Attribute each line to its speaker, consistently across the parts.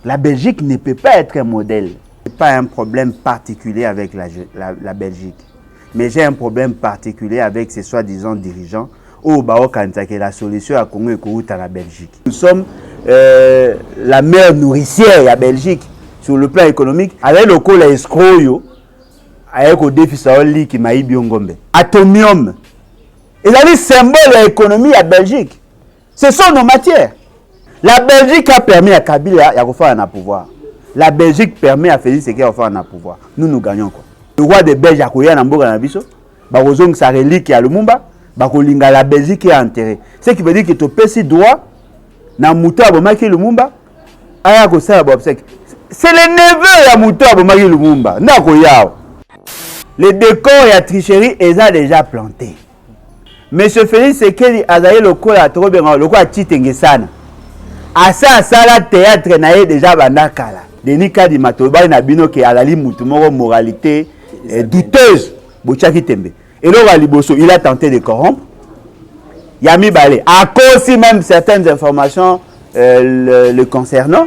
Speaker 1: La Belgique ne peut pas être un modèle. Ce n'est pas un problème particulier avec la Belgique. Mais j'ai un problème particulier avec ces soi-disant dirigeants au Baokanza, qui est la solution à Congo et à la Belgique. Nous sommes la meilleure nourricière de la Belgique sur le plan économique. Avec le col escroyo, avec le défi saoli qui m'a eu Biongombe. Atomium. Et ça dit symbole de l'économie à Belgique. Ce sont nos matières. La Belgique a permis à Kabila de faire un pouvoir. La Belgique permet à Félix Sekei de faire un pouvoir. Nous gagnons quoi. Le roi des Belges a couillé dans Nabiso. Barozong sa relique à Lumumba. Bakolinga la Belgique est enterrée. Ce qui veut dire que tu peux si droit na muto abomaki Lumumba. Aya ko sa bobsek. C'est le neveu ya muto abomaki Lumumba. Ndako yao. Les décors et la tricherie ils ont déjà planté. Monsieur Félix Sekei a zaï le quoi à trop bien le quoi à Titengesana. Asa sala théâtre na déjà bandakala. Denis Kadi Matoba na bino ke alali mutu moko moralité douteuse bochaki tembe. Et là Liboso il a tenté de corrompre. Yami Balé à cause même certaines informations le concernant.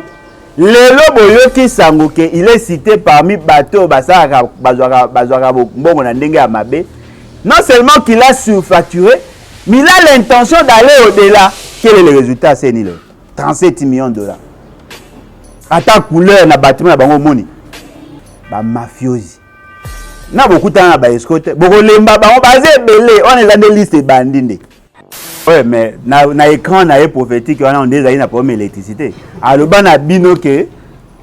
Speaker 1: Lelo boyoki sangoke il est cité parmi bateau basaka bazwaka bongo na ndenge ya mabe. Non seulement qu'il a surfacturé, mais il a l'intention d'aller au-delà. Quel est le résultat c'est ni le 37 millions de dollars. Attends couleur na bâtiment na bango moni. Ba mafiosi. Na beaucoup temps na ba escorte. Boko lemba bango basé belé, on est dans des listes bandinde. Ouais mais na écran na prophétique on a déjà une problème électricité. Aloba na bino ke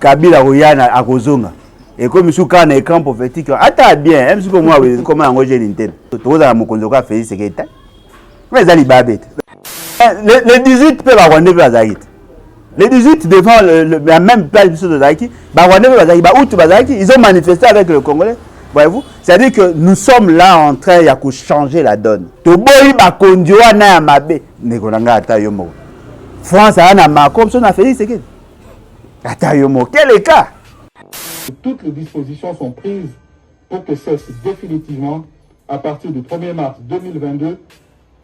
Speaker 1: Kabila Royana akozonga. Et comme sous quand na écran prophétique, attends bien, même si pour moi comment engager l'interne. Tout ça mon konzoka fait c'est que mais ça li babet. Le 18 peut avoir rendez-vous à Zaït. Les 18 devant la même place de Zaïki, ils ont manifesté avec le Congolais. Voyez-vous, c'est-à-dire que nous sommes là en train de changer la donne. France a ma comme ça on a fait c'est que quel est cas?
Speaker 2: Toutes les dispositions sont prises pour que cesse définitivement, à partir du 1er mars 2022,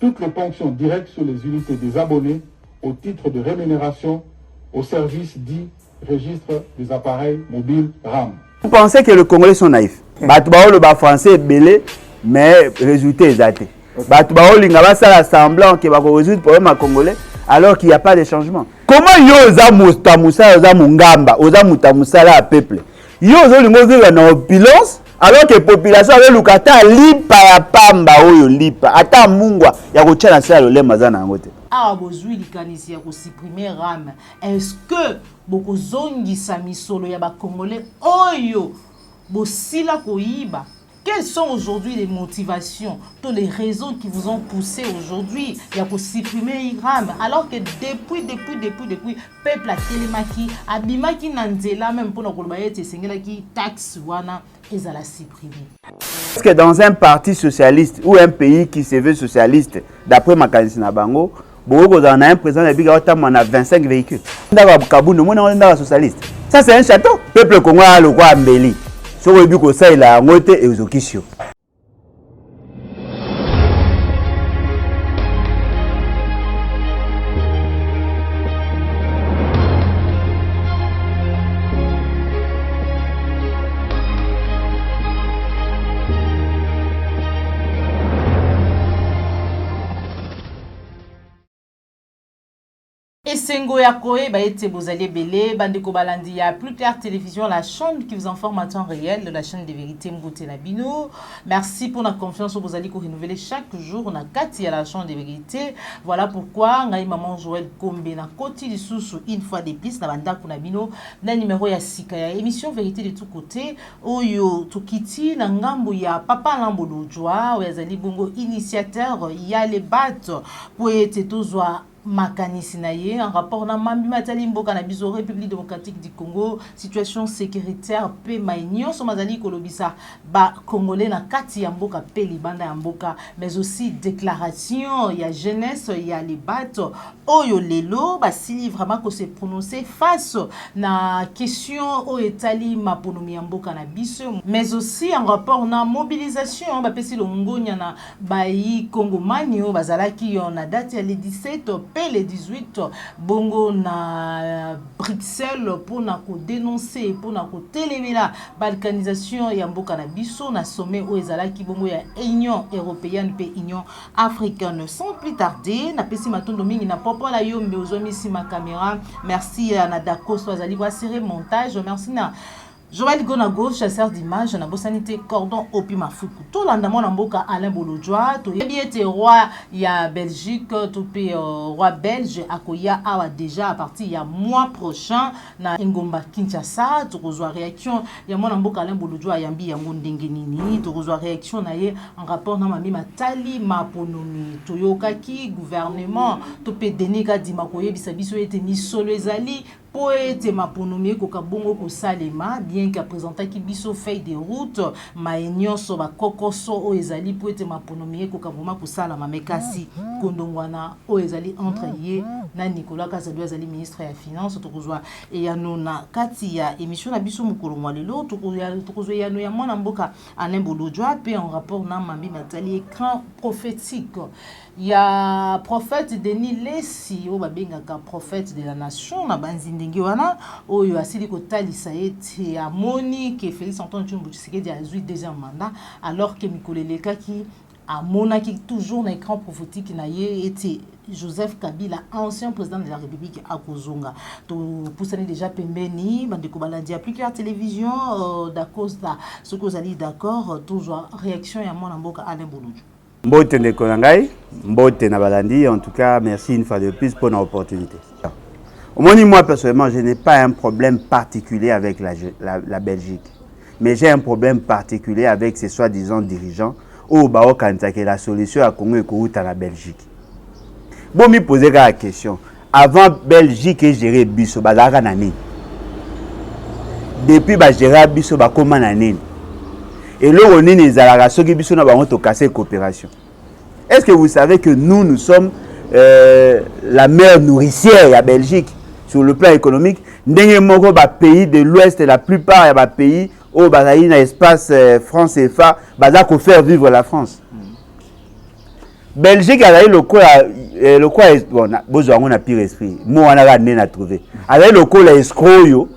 Speaker 2: toutes les ponctions directes sur les unités des abonnés au titre de rémunération au service dit registre des appareils mobiles RAM.
Speaker 1: Vous pensez que les Congolais sont naïfs? Le français est belé, mais résultat est daté. Le semblant qu'il va résoudre le problème congolais alors qu'il n'y a pas de changement. Comment yo tamusala mungamba, oza mutamusala à peuple? Yo vivre dans opulence alors que la population avec le kata lipa ya pamba oyo lipa ata mungwa ya kotia na sala le mazana ngote.
Speaker 3: Ah bozui likanisi ya ko supprimer RAM. Est-ce que boko zongi samisolo ya ba congolais oyo bosila koyiba? Quelles sont aujourd'hui les motivations, toutes les raisons qui vous ont poussé aujourd'hui à supprimer RAM alors que depuis, peuple a télémaki, abimaki nanzela même pour nous bayete sengela qui taxe wana ezala supprimer.
Speaker 1: Parce que dans un parti socialiste ou un pays qui se veut socialiste, d'après Makanisi Nabango, beaucoup on a un président de Biga on a 25 véhicules. Ndaba Kaboundou on a socialiste. Ça c'est un château. Peuple congolais a le roi Ambeli. So we biko sa ila ngote ezokisio.
Speaker 3: Esengo ya koe ba ete bozali belé bandeko balandi ya Plus Clair Télévision, la chaîne qui vous informe en temps réel, la chaîne de vérité Mbote na bino. Merci pour la confiance que vous allez renouveler chaque jour na kati ya la chaîne de vérité. Voilà pourquoi ngai maman Joël Kombe na koti lisusu une fois de plus na bandako na bino na numéro ya sika ya émission vérité de tout côté oyo tokiti na ngambo ya papa Lambolo Joa oyazali bongo initiateur ya les battes pour ete tozwa makanisi na ye en rapport na mambi matali mboka na biso République démocratique du Congo situation sécuritaire pe mainyo so mazali kolobisa ba congolais na kati ya mboka pe libanda ya mboka mais aussi déclaration ya jeunesse ya les battes oyo lelo ba sili vraiment ko se prononcer face na question o etali maponomi ya mboka na biso mais aussi en rapport na mobilisation ba pesi longonya na bayi Congo manio bazalaki yo na date ya le 17 le 18 bongo na Bruxelles pour na ko dénoncer pour na ko télémela balkanisation ya mboka na biso na sommet o ezalaki bongo ya Union européenne pe Union africaine. Sans plus tarder na pesi matondo mingi na popo la yo mbeozo misi ma caméra. Merci à Nadako Swazali pour assurer montage. Merci na Joël Gonago, chasseur d'images, na bosanité cordon opi mafuku. Tout l'andamon na mboka Alain Bolodjoa, to yebi ete roi ya Belgique, to pe roi belge akoya awa déjà à partir ya mois prochain na Ngomba Kinshasa, to kozwa réaction ya mona mboka Alain Bolodjoa yambi yango ndenge nini, to kozwa réaction na ye en rapport na mami matali maponomi. To yokaki gouvernement, to pe denika dimakoye bisabiso ete ni solo ezali poète maponomi koka bongo ko salema bien qu'à présenter qui biso feuille de route maenyo so ba kokoso o ezali poète maponomi koka vraiment ko sala mamekasi kondongwana o ezali entre ye na Nicolas Kazadu ezali ministre ya finance to kozwa e ya nona kati ya émission na biso mukolo mwa lelo to kozwa ya no ya mwana mboka Alain Bolodjoa pe en rapport na mambi matali écran prophétique. Il y a prophète Denis Lessi o babengaka prophète de la nation na banzindenge wana oyo asili kotalisa ete amoni ke Félix Antoine Tshilombo Tshisekedi azui deuxième mandat alors que mikoleleka ki amonaki toujours na écran prophétique na ye ete Joseph Kabila, ancien président de la République à Kozonga. To poussani déjà pembeni, bandeko balandi appliquer la télévision d'accord ce que vous allez d'accord toujours réaction ya mwana mboka Alain Bolodjoa.
Speaker 1: Mbote ndeko nangai, mbote na balandi, en tout cas merci une fois de plus pour l'opportunité. Au moins moi personnellement, je n'ai pas un problème particulier avec la Belgique, mais j'ai un problème particulier avec ces soi-disant dirigeants au bao kantake la solution à Congo et Kouta à la Belgique. Bon, me poser la question. Avant Belgique et gérer biso bazara nani. Depuis ba gérer biso ba comment nani. Et là on est les alara ceux qui biso na ba to casser coopération. Est-ce que vous savez que nous sommes la meilleure nourricière ya Belgique sur le plan économique? Ndenge moko ba pays de l'Ouest et la plupart ya ba pays au bazali na espace France et FA baza ko faire vivre la France. Belgique a eu le quoi bon besoin on a pire esprit moi on a né na trouvé avec le quoi la escroyo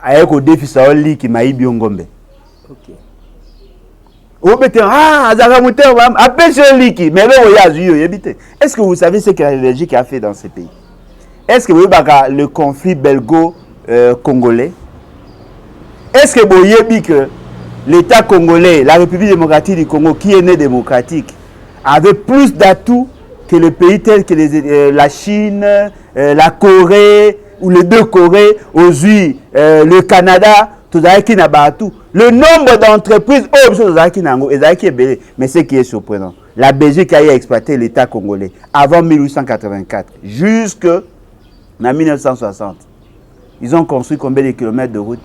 Speaker 1: avec au défi ça oli qui m'a ngombe. OK. Ou peut azara moteur appelle ce liki mais là on a eu habité. Est-ce que vous savez ce que la Belgique a fait dans ces pays? Est-ce que vous voyez le conflit belgo-congolais? Est-ce que vous voyez que l'État congolais, la République démocratique du Congo qui est né démocratique avait plus d'atouts que les pays tels que la Chine, la Corée, ou les deux Corées, aujourd'hui le Canada, tout ça qui n'a pas tout. Le nombre d'entreprises, mais ce qui est surprenant, la Belgique a exploité l'État congolais avant 1884 jusqu'en 1960. Ils ont construit combien de kilomètres de route?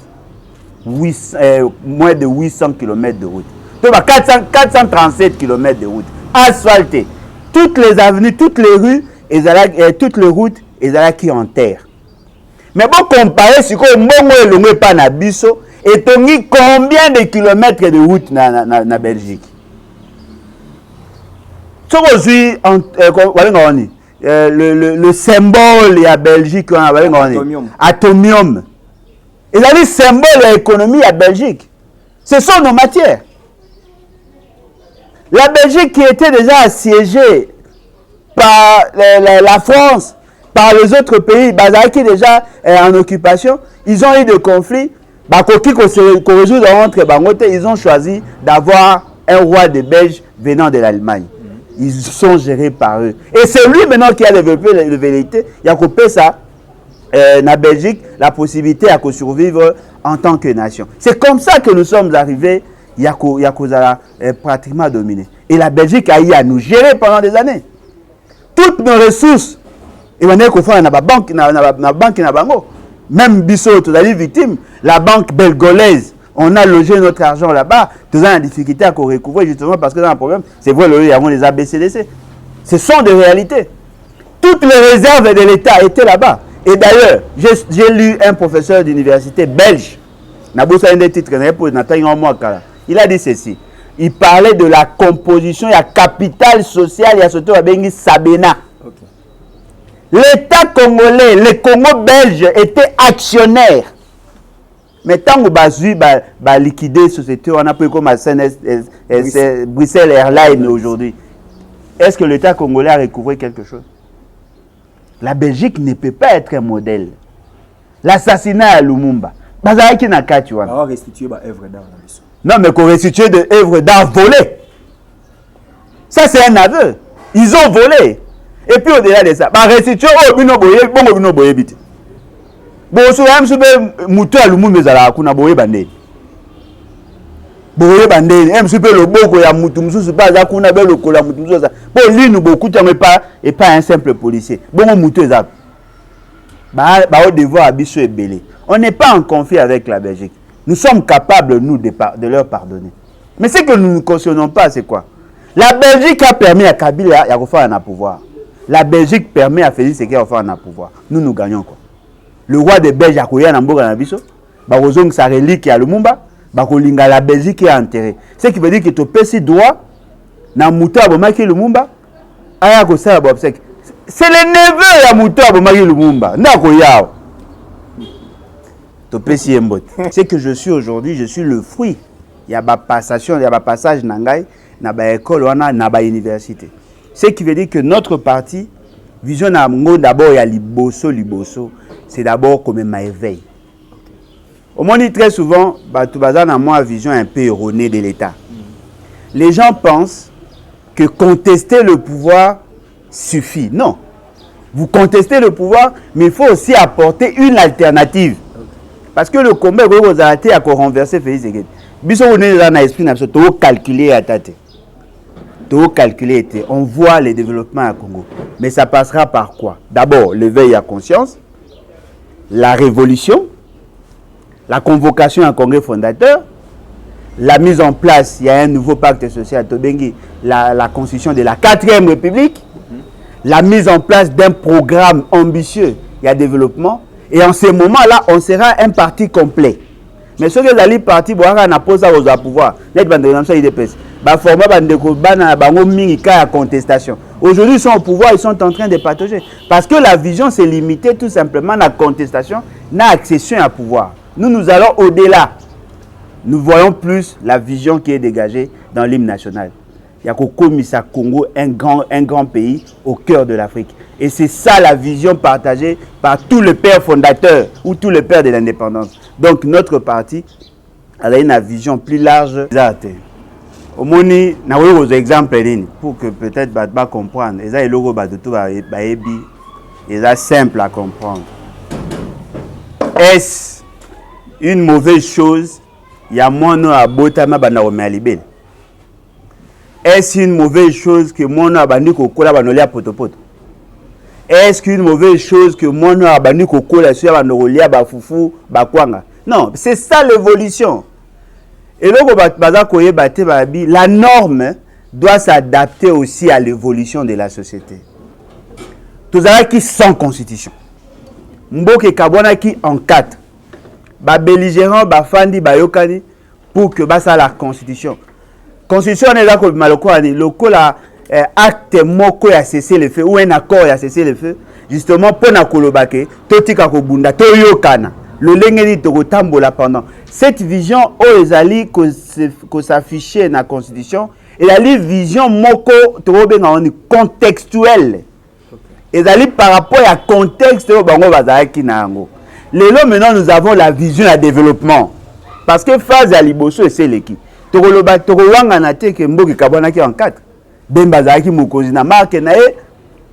Speaker 1: Moins de 800 kilomètres de route. Donc 437 kilomètres de route. Asphalté. Toutes les avenues, toutes les rues, toutes les routes, ils allaient qui en terre. Mais bon, comparer ce que Mbongo et Lomé pas na biso, et tongi combien de kilomètres de route na Belgique? Ce aujourd'hui, le symbole de la Belgique, atomium. Ils avaient le symbole de l'économie à Belgique. Ce sont nos matières. La Belgique qui était déjà assiégée par la France, par les autres pays, qui est déjà en occupation, ils ont eu des conflits. Ils ont choisi d'avoir un roi de Belge venant de l'Allemagne. Ils sont gérés par eux. Et c'est lui maintenant qui a développé la vérité. Il a coupé ça. La Belgique, la possibilité à survivre en tant que nation. C'est comme ça que nous sommes arrivés. Yakozala pratiquement dominé. Et la Belgique a eu à nous gérer pendant des années. Toutes nos ressources, et on est qu'au fond, même Bissot, tout les victimes, la banque belgolaise, on a logé notre argent là-bas, tout ça en difficulté à recouvrir justement parce que dans un problème, c'est vrai, il y a les ABCDC. Ce sont des réalités. Toutes les réserves de l'État étaient là-bas. Et d'ailleurs, j'ai lu un professeur d'université belge, il a dit ceci. Il parlait de la composition, il y a capital social, il y a surtout Sabena. Okay. L'État congolais, le Congo belge était actionnaire. Mais tant que Bazui va liquider la société, on a pris comme à Bruxelles Airlines aujourd'hui. Est-ce que l'État congolais a recouvré quelque chose? La Belgique ne peut pas être un modèle. L'assassinat à Lumumba. Bazaki na kati wana.
Speaker 4: On va restituer œuvre d'art.
Speaker 1: Non, mais qu'on restitue des œuvres d'art volées. Ça, c'est un aveu. Ils ont volé. Et puis au-delà de ça, restituer au bino boye, bongo bino boye bite. Bon, so yam sube mutu à Lumumba zala kuna boye bande. Boye bande, yam sube le boko ya mutu mususu pa za kuna be lokola mutu mususu. Bon, lui nous beaucoup et pas un simple policier. Bongo mutu ezap. Au devoir abisso et belé. On n'est pas en conflit avec la Belgique. Nous sommes capables, nous, de leur pardonner. Mais ce que nous ne cautionnons pas, c'est quoi? La Belgique a permis à Kabila de faire un pouvoir. La Belgique permet à Félix Sekei de faire un pouvoir. Nous gagnons quoi? Le roi des Belges a couillé en Mboga Nabiso. Barozong sa relique à Lumumba. Bakolinga la Belgique est enterrée. Ce qui veut dire que tu peux si droit. Na Mouta Bomaki Lumumba. Aya ko sa obsèque. C'est le neveu ya Mouta Bomaki Lumumba. Ndako yao. C'est que je suis aujourd'hui, je suis le fruit. Il y a ma passation, il y a ma passage Nangai, na ba école, na ba université. Ce qui veut dire que notre parti, vision d'abord il y a liboso, c'est d'abord comme un éveil. On me dit très souvent, tout bazar na moi vision un peu erronée de l'État. Les gens pensent que contester le pouvoir suffit. Non. Vous contestez le pouvoir, mais il faut aussi apporter une alternative. Parce que le combat vous a été à renverser Félix Sekei. Biso on est dans l'esprit n'a pas calculé à tâter. Tout calculé. On voit les développements à Congo. Mais ça passera par quoi? D'abord, l'éveil à conscience, la révolution, la convocation à un congrès fondateur, la mise en place, il y a un nouveau pacte social, la constitution de la 4e République, la mise en place d'un programme ambitieux, il y a développement. Et en ce moment-là, on sera un parti complet. Mais ceux qui ont parti, on a posé au pouvoir. Aujourd'hui, ils sont au pouvoir, ils sont en train de patauger. Parce que la vision s'est limitée tout simplement à la contestation, à l'accession à pouvoir. Nous allons au-delà. Nous voyons plus la vision qui est dégagée dans l'hymne national. Il y a Komisa Congo, un grand pays au cœur de l'Afrique. Et c'est ça la vision partagée par tous les pères fondateurs ou tous les pères de l'indépendance. Donc notre parti a une vision plus large. Au moins, nous avons des exemples pour que peut-être va comprendre. Et ça, c'est simple à comprendre. Est-ce une mauvaise chose? Il y a moins à Botama Banaoméalibel. Est-ce une mauvaise chose que mon abandi kokola banolia potopoto? Est-ce qu'une mauvaise chose que mon abandi kokola sur banolia bafufu bakwanga? Non, c'est ça l'évolution. Et donc la norme doit s'adapter aussi à l'évolution de la société. Tous les qui sans constitution. Mboke kabwana qui en 4. Ba belligérant ba fandi ba yokani pour que basa la constitution. Constitution est là comme le acte moko a cessé le feu ou un accord a cessé le feu justement pour na kolobake totika ko bunda to yokana le lengeni to tambola pendant cette vision o ezali ko s'afficher na constitution et la vision moko to benga on contextuelle ezali par rapport à contexte bango bazaki na ngo lelo maintenant nous avons la vision à développement parce que phase à liboso c'est l'équipe Tokoloba tokowanga na te ke mboki kabwana ki en 4 bemba zaki mokozi na marque na e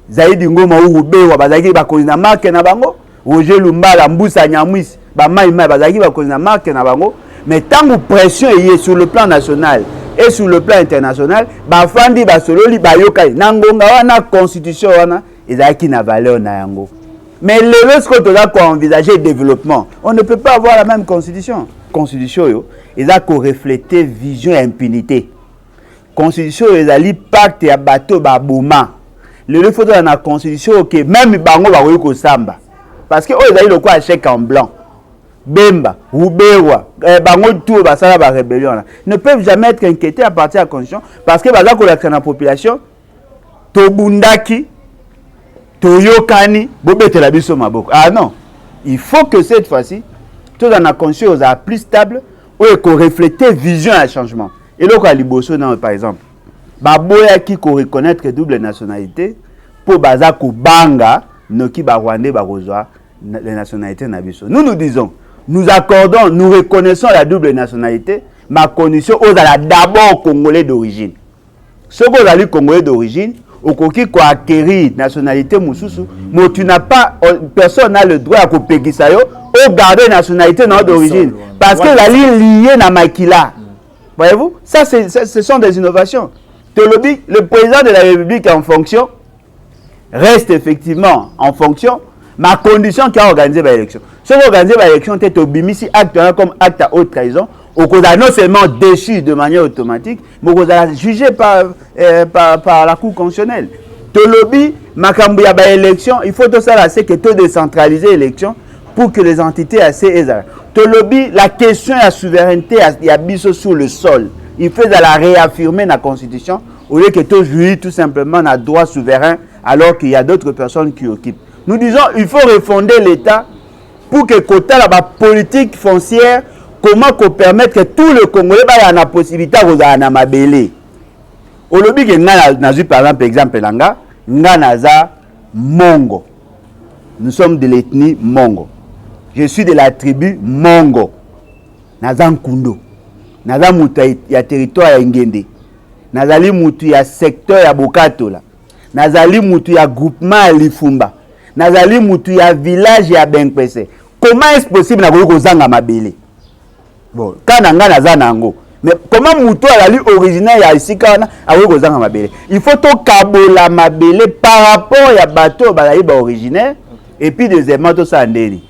Speaker 1: zaidi ngoma ubewa bazaki bakozi na marque na bango Roger Lumbala Mbusa Nyamwisi ba mai bazaki bakozi na marque na bango mais tant que pression est sur le plan national et sur le plan international ba fandi ba sololi ba yokai na ngonga wana constitution wana ezaki na valeur na yango mais lorsque tu dois envisager le développement on ne peut pas avoir la même constitution yo ils a ko refléter vision et impunité constitution ils ali pacte ya bateau ba boma le faut dans la constitution que même bango ba ko samba parce que ils ali le quoi chèque en blanc bemba ubewa bango tout ba sala ba rébellion ne peuvent jamais être inquiétés à partir de la constitution parce que baza ko la population to bundaki toyokani bobetela biso maboko. Ah non, il faut que cette fois-ci tout dans la conscience à plus stable ou qu'on reflète vision à changement. Et là quand liboso par exemple baboya qui ko reconnaître double nationalité pour baza ko banga noki ba rwandais ba kozwa la nationalité na biso. Nous disons, nous accordons, nous reconnaissons la double nationalité, ma condition aux ala d'abord congolais d'origine. Ce qu'on a congolais d'origine, au koki ko acquérir nationalité mususu, mais tu n'as pas, personne n'a le droit à copier ça yo ou garder nationalité d'origine parce que la ligne liée na makila. Voyez-vous? Ça ce sont des innovations. Le président de la République en fonction reste effectivement en fonction, ma condition qui a organisé l'élection. Si on organise l'élection, tu es obimisi acte comme acte à haute trahison, on a non seulement déchu de manière automatique, mais on a jugé par la Cour constitutionnelle. Tu lobby, ma élection, il faut tout ça, c'est que tu décentraliser l'élection pour que les entités assez aisées. Tu lobby, la question de la souveraineté, il y a biso sur le sol. Il faut la réaffirmer dans la Constitution au lieu que tu jouis tout simplement un droit souverain alors qu'il y a d'autres personnes qui occupent. Nous disons il faut refonder l'État pour que côté la politique foncière, comment qu'on permette que tout le Congolais ait la possibilité de faire un mabélé. Au lobby que nous par exemple Langa, Naza Mongo. Nous sommes de l'ethnie Mongo. Je suis de la tribu Mongo. Naza Nkundo. Naza mutu ya territoire ya Ngende. Nazali mutu ya secteur ya Bokato la. Nazali mutu ya groupement ya Lifumba. Nazali mutu ya village ya Benkwese. Comment est-ce possible na ko zanga mabele? Bon, kana nga naza nango. Mais comment mutu ali originaire ya isika wana ko zanga mabele? Il faut to kabola mabele par rapport ya bateau bazali ba originaire et puis deuxièmement to sa ndeli.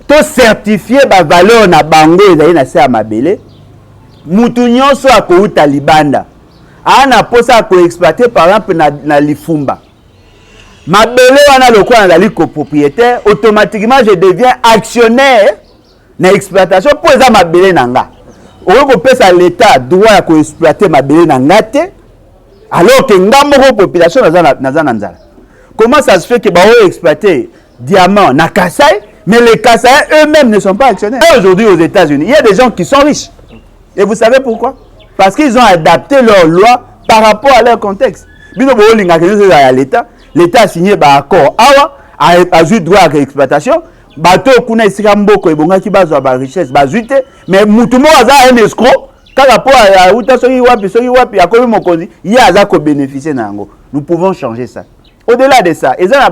Speaker 1: To certifier ba valeur na bango ezali na se ya mabele. Mutu nyonso akouta libanda. Ana posa ko exploiter par exemple na Lifumba. Mabele wana lokwa nazali copropriétaire, automatiquement je deviens actionnaire na exploitation pour eza mabele nanga. Oko pesa l'état droit à ko exploiter mabele nanga te alors que ngamoko population naza na nzala. Comment ça se fait que ba exploiter diamant na Kasai mais les Kasai eux-mêmes ne sont pas actionnaires. Aujourd'hui aux États-Unis, il y a des gens qui sont riches. Et vous savez pourquoi? Parce qu'ils ont adapté leurs lois par rapport à leur contexte. L'État a signé un accord a eu droit à l'exploitation. Bateau kuna isika mboko ebonga ki bazwa ba richesse bazwite mais mutumo aza un escroc par rapport à uta soki wapi akomi mokonzi il aza ko bénéficier nango. Nous pouvons changer ça. Au-delà de ça, eza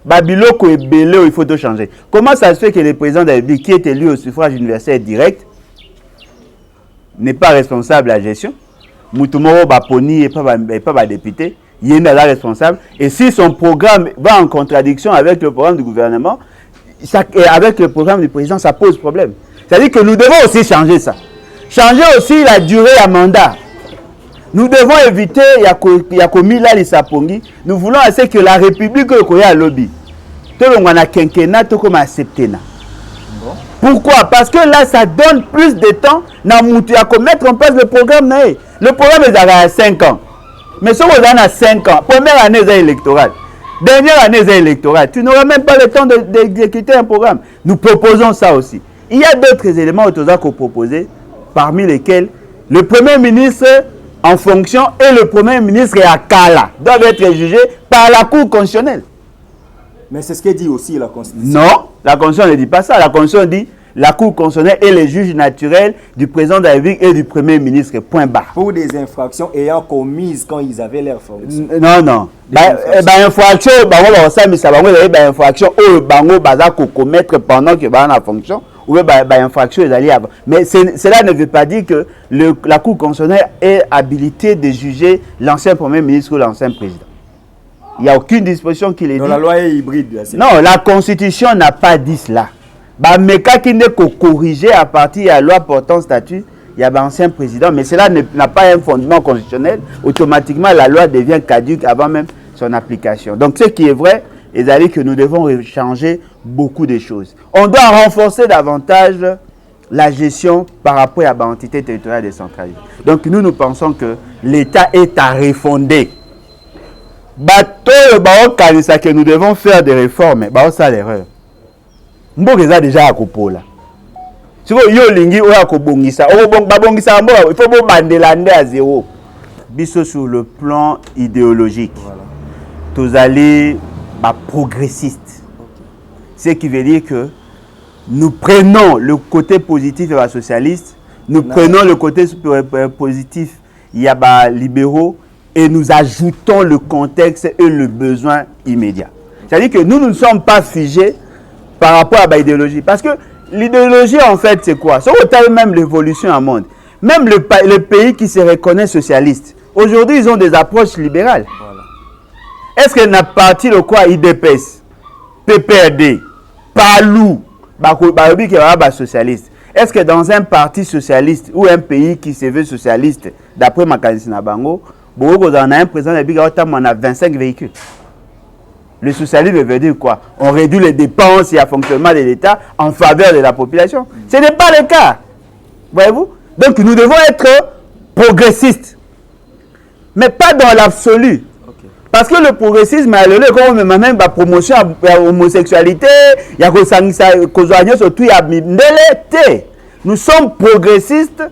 Speaker 1: na biloko ebele il faut tout changer. Comment ça se fait que le président de la République qui est élu au suffrage universel direct n'est pas responsable de la gestion? Moutoumoro Baponi et pas député, il est là responsable. Et si son programme va en contradiction avec le programme du gouvernement, avec le programme du président, ça pose problème. C'est-à-dire que nous devons aussi changer ça. Changer aussi la durée à mandat. Nous devons éviter, il y a commis là les sapongi. Nous voulons assez que la République ait un lobby. Tout le monde a quinquennat, tout comme un septennat. Pourquoi? Parce que là, ça donne plus de temps à mettre en place le programme. Le programme est à 5 ans. Mais si vous avez 5 ans, première année électorale, dernière année électorale, tu n'auras même pas le temps d'exécuter un programme. Nous proposons ça aussi. Il y a d'autres éléments qu'on proposer, parmi lesquels le Premier ministre en fonction et le Premier ministre à Kala doivent être jugés par la Cour constitutionnelle.
Speaker 4: Mais c'est ce que dit aussi la Constitution.
Speaker 1: Non, la Constitution ne dit pas ça. La Constitution dit la Cour constitutionnelle est le juge naturel du président de la République et du Premier ministre. Point barre.
Speaker 4: Pour des infractions ayant commises quand ils avaient leur fonction.
Speaker 1: Non. Infraction, infraction, commettre pendant que la fonction, ou infraction avant. Mais cela ne veut pas dire que la Cour constitutionnelle est habilitée de juger l'ancien Premier ministre ou l'ancien président. Il n'y a aucune disposition qui les dit.
Speaker 4: La loi est hybride.
Speaker 1: Non, la Constitution n'a pas dit cela. Mais quand il n'est qu'au corriger à partir de la loi portant statut, il y a un ancien président, mais cela n'a pas un fondement constitutionnel. Automatiquement, la loi devient caduque avant même son application. Donc, ce qui est vrai, c'est que nous devons changer beaucoup de choses. On doit renforcer davantage la gestion par rapport à l'entité territoriale décentralisée. Donc, nous pensons que l'État est à refonder. bato baokanisa que nous devons faire des réformes, ça l'erreur. Mboka eza déjà akopola. Siko yo lingi oya kobongisa, babongisa mboka, il faut bo bandelande à zéro. Biso sur le plan idéologique. Voilà. Tous allés progressistes. Ce qui veut dire que nous prenons le côté positif et socialiste, nous prenons le côté positif, il y a libéraux, et nous ajoutons le contexte et le besoin immédiat. C'est-à-dire que nous ne sommes pas figés par rapport à l'idéologie. Parce que l'idéologie, en fait, c'est quoi? C'est même l'évolution en monde. Même les pays qui se reconnaissent socialistes, aujourd'hui, ils ont des approches libérales. Voilà. Est-ce qu'il y a parti de quoi IDPS, PPRD, PALU, socialiste? Est-ce que dans un parti socialiste ou un pays qui se veut socialiste, d'après Makanisi Nabango, on a un président de a 25 véhicules? Le socialisme veut dire quoi? On réduit les dépenses et le fonctionnement de l'État en faveur de la population. Ce n'est pas le cas. Voyez-vous? Donc nous devons être progressistes. Mais pas dans l'absolu. Okay. Parce que le progressisme, même la promotion de l'homosexualité, il y a nous sommes progressistes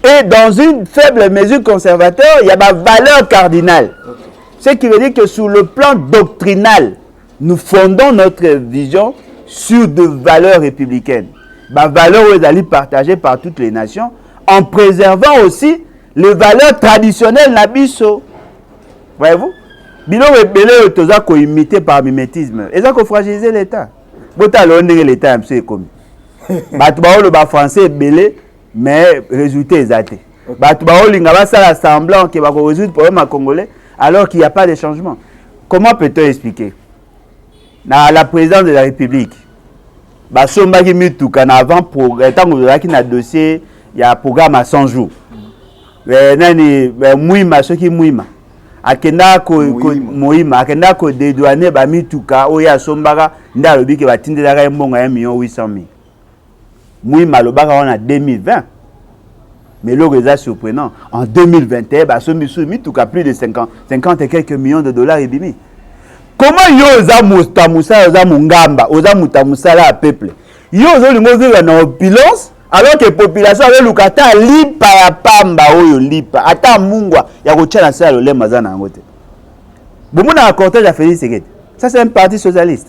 Speaker 1: et dans une faible mesure conservateur, il y a ma valeur cardinale. Okay. Ce qui veut dire que sur le plan doctrinal, nous fondons notre vision sur des valeurs républicaines. Des valeurs partagées par toutes les nations, en préservant aussi les valeurs traditionnelles nabiso. Voyez-vous? Bilo rebelle toza ko imité par mimétisme. Et ça ko fragiliser l'État. Bota l'ondé l'État un peu comme. Batu ba le ba français belé mais résultat exact. Batu ba linga ba sala semblant que ba ko résoudre problème à congolais alors qu'il n'y a pas de changement. Comment peut-on expliquer? Na la présidence de la République ba somba ki mituka na avant pour tango ki na dossier il y a un programme à 100 jours. Nani muima soki muima akenda ko muima akenda ko dédouaner ba mituka oya sombaka nda lobi ke batindela mbonga ya 1,800,000. Muima lobaka on a 2020. Mais le résultat surprenant en 2021 ba sombi sou mituka plus de 50 et quelques millions de dollars et bimi. Comment yo za mustamusa za mungamba oza mutamusa la peuple. Yo zo lingo na opulence alors que la population avait le kata lipa ya pamba oyo lipa ata mungwa ya kochana sa le mazana ngote. Bomona cortège a Félix Tshisekedi. Ça c'est un parti socialiste.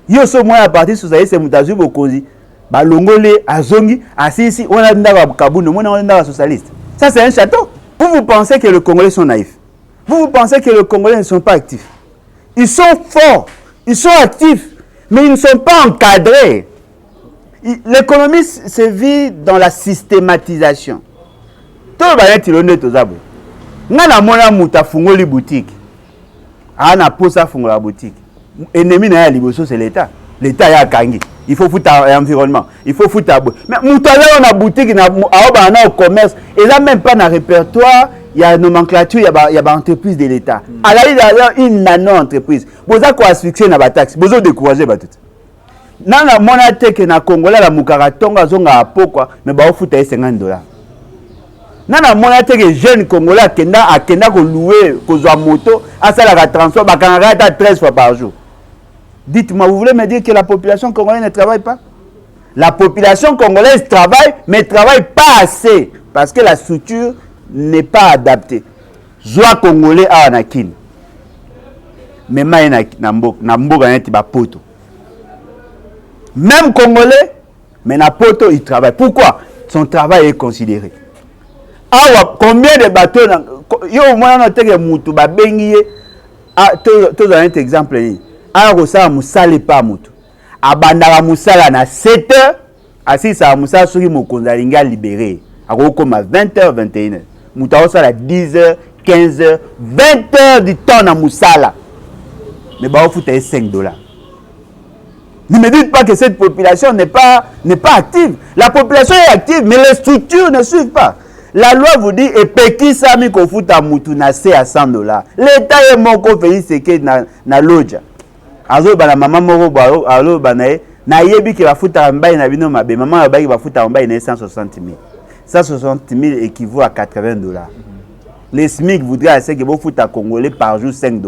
Speaker 1: Yo so moi un parti socialiste mutazu bokozi ba longole azongi asisi on a ndaba kabundu on a ndaba socialiste. Ça c'est un château. Vous pensez que les Congolais sont naïfs. Vous pensez que les Congolais ne sont pas actifs. Ils sont forts, ils sont actifs, mais ils ne sont pas encadrés. L'économie se vit dans la systématisation. Tout le monde est tiré de zabo. Ngana mona muta fungoli boutique. Ana posa fungola boutique. Ennemi na ya liboso c'est l'État. L'État ya kangi. Il faut foutre environnement. Il faut foutre abo. Mais muta là on a boutique na aoba na au commerce et là même pas dans répertoire, il y a nomenclature, il y a entreprise de l'État. Alors il y a une nano entreprise. Boza ko asphyxier na ba taxe. Bozo décourager ba tout. Nana mona teke na Congolais la mukara tonga zonga apokwa mais ba ofuta $50. Nana mona teke jeune Congolais akenda ko louer ko zo moto asala ka transport bakanga ta 13 fois par jour. Dites-moi, vous voulez me dire que la population congolaise ne travaille pas? La population congolaise travaille mais travaille pas assez parce que la structure n'est pas adaptée. Zoa Congolais a anakin. Mais maïna namboka neti ba poto. Même Congolais, mais na poto il travaille. Pourquoi? Son travail est considéré. Ah, combien de bateaux yo mona na teke mutu ba bengi ah to un exemple ni. Ah rosa musale pa mutu. Abandaka musala na 7h, asisa musala soki mokonza linga libéré. Akokoma 20h 21h. Mutu osala 10h 15h 20h du temps na musala. Mais ba ofuta $5. Ne me dites pas que cette population n'est pas active. La population est active, mais les structures ne suivent pas. La loi vous dit, et peki sami ko futa mutu na se à $100. L'État est moko Félix Tshisekedi na loja. Azo bana mama moko ba alo banae na yebi ke ba futa mbaye na bino mabe mama ba ki ba futa mbaye na 160 000. 160 000 équivaut à $80. les SMIC voudraient que vous foutez à Congolais par jour $5.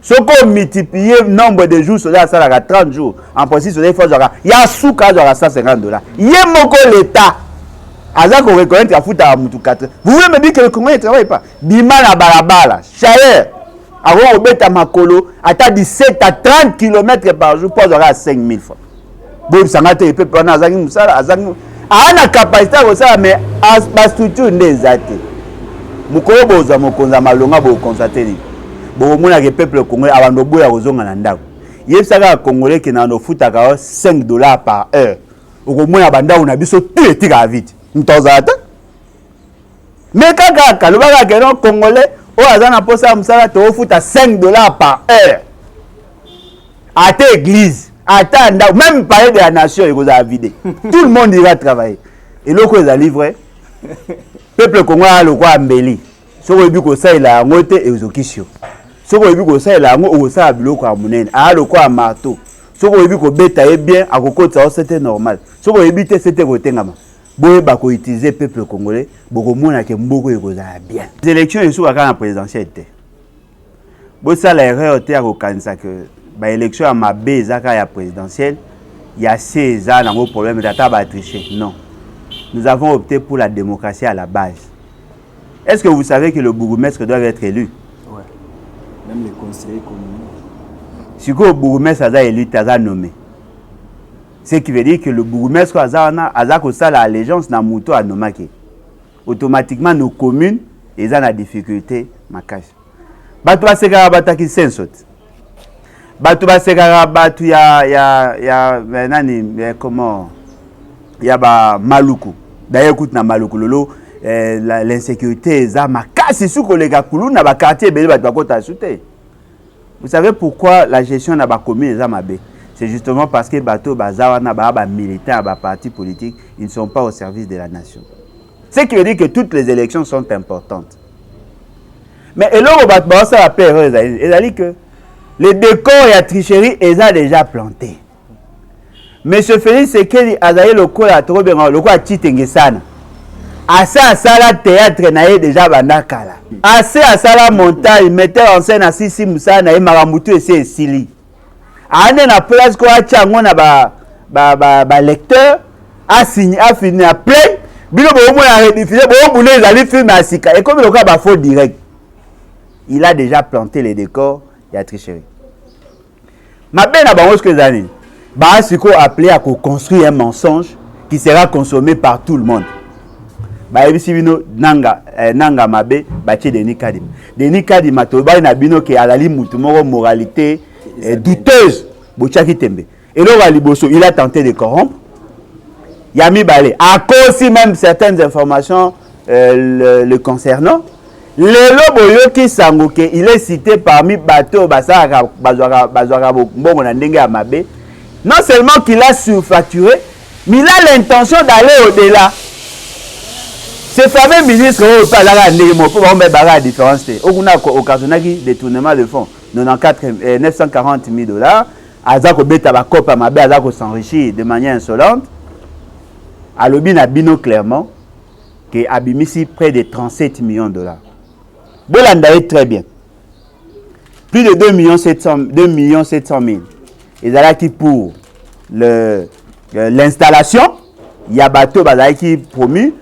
Speaker 1: Ce qu'on multiplie le nombre de jours, ça a 30 jours. En principe, il y a sous cas $150. Il y a mon l'État. Azak on reconnaît qu'il y a foutu à Moutou 4. Vous voulez me dire que le Congolais ne travaille pas? Bima na balabala, chaleur. Avant, on met à Makolo, à 17 à 30 km par jour, pour avoir 5000 fois. Bon, ça m'a été prendre Azak Moussala, Azak Moussala. A la capacité à ça, mais la structure des athées. Mukolo boza mokonza malonga bo constater. Bo mona ke peuple congolais avant de boya ozonga na ndako. Yebisaka congolais qui na no futaka $5 par heure. Okomona banda una biso tout etika vite. Ntozata. Mais kaka kalobaka ke non congolais o azana posa musala to futa $5 par heure. À ta église. Attends, même parler de la nation, il vous a vidé. Tout le monde ira travailler. Et l'autre, ils a livré. Peuple congolais, le roi Mbeli. Ce qu'on a vu que ça, il a ngote et aux okisio. Ce qu'on a vu que ça, il a ngote et ça, le roi Mounen. Ah, le roi marteau. Ce qu'on a vu que bêta est bien, à côté ça, c'était normal. Ce qu'on a vu que c'était côté ngama. Boye bako utiliser peuple congolais, boko mona ke mboko eko za bien. Les élections ils sont à la présidentielle. Bo ça l'erreur était à kokanisa que ba élection à ma bezaka ya présidentielle, il y a 16 ans dans le problème d'ata ba tricher. Non. Nous avons opté pour la démocratie à la base. Est-ce que vous savez que le bourgmestre doit être élu?
Speaker 4: Ouais. Même les conseillers communaux.
Speaker 1: Si le bourgmestre a élu, il a nommé. Ce qui veut dire que le bourgmestre a l'allégeance na muto a nommé. Automatiquement nos communes ils ont la difficulté ma cache. Batu ba sekara bataki sensot. Batu ba sekara batu ya nani comment il y a ba maluku. D'ailleurs écoute na maluku lolo l'insécurité za makasi sous kolega kulu na ba quartier belé batu ba kota souté. Vous savez pourquoi la gestion na ba commune za mabe? C'est justement parce que bateau bazawana ba militants ba partis politiques, ils ne sont pas au service de la nation. Ce qui veut dire que toutes les élections sont importantes. Mais et là, on va ça appeler c'est-à-dire que les décors et la tricherie, ils ont déjà planté. Monsieur Félix Sekeli a d'ailleurs le coup à trop bien, le coup à Chitengesana. Assez à ça la théâtre naïe déjà bandakala. Assez à ça la montagne, metteur en scène à Sisi Moussa naïe Maramutu et c'est Sili. Ane na place quoi tchango na ba lecteur a signé a fini à plein. Bilo bo mo na rediffuser bo boulé les ali film à sika et comme le cas ba faux direct. Il a déjà planté les décors, il y a tricherie. Ma belle a bango ce que les années. Bah siko appelé à construire un mensonge qui sera consommé par tout le monde. Bah ebisi bino nanga mabe ba tie Denis Kadima. Denis Kadima to ba na bino ke alali mutu moko moralité douteuse bochaki tembe. Et là liboso il a tenté de corrompre. Yami Balé à cause même certaines informations le concernant. Lelo boyoki sangoke il est cité parmi bateau basaka bazwaka bongo na ndenge ya mabe. Non seulement qu'il a surfacturé, mais il a l'intention d'aller au-delà. Ce fameux ministre au palala ndemo pour on mettre la différence. Okuna occasionnaki détournement de fonds 940 000 $. Azako beta ba kopa mabe azako s'enrichir de manière insolente. Alobi na bino clairement que abimisi près de 37 millions $. Bolanda est très bien. Plus de 2 700 000. Ils allaient qui pour l'installation, il y a bateau qui promu,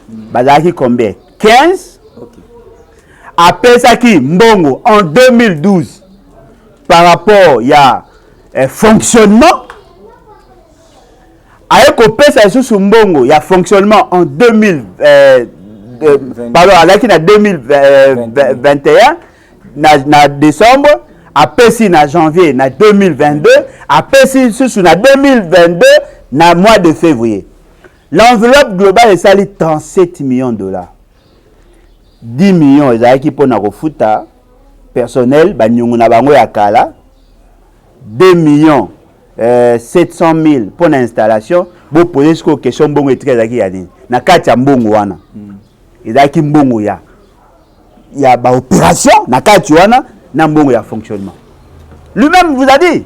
Speaker 1: qui combien 15.
Speaker 4: Okay.
Speaker 1: Après ça qui Mbongo en 2012 par rapport il y a fonctionnement. Avec au PSA sous Mbongo, il y a fonctionnement en 2021 na décembre, après si na janvier na 2022, après si sous na 2022 na mois de février. L'enveloppe globale est sali 37 millions $. 10 millions ezaki pona kofuta personnel banyungu na bango ya kala. 2 millions 700 000 pour l'installation. Bo poser ce question bongo etika ezaki ya nini. Na kati ya mbongo wana. Ezaki mbongo ya ba opération na kati wana na mbongo ya fonctionnement. Lui-même vous a dit.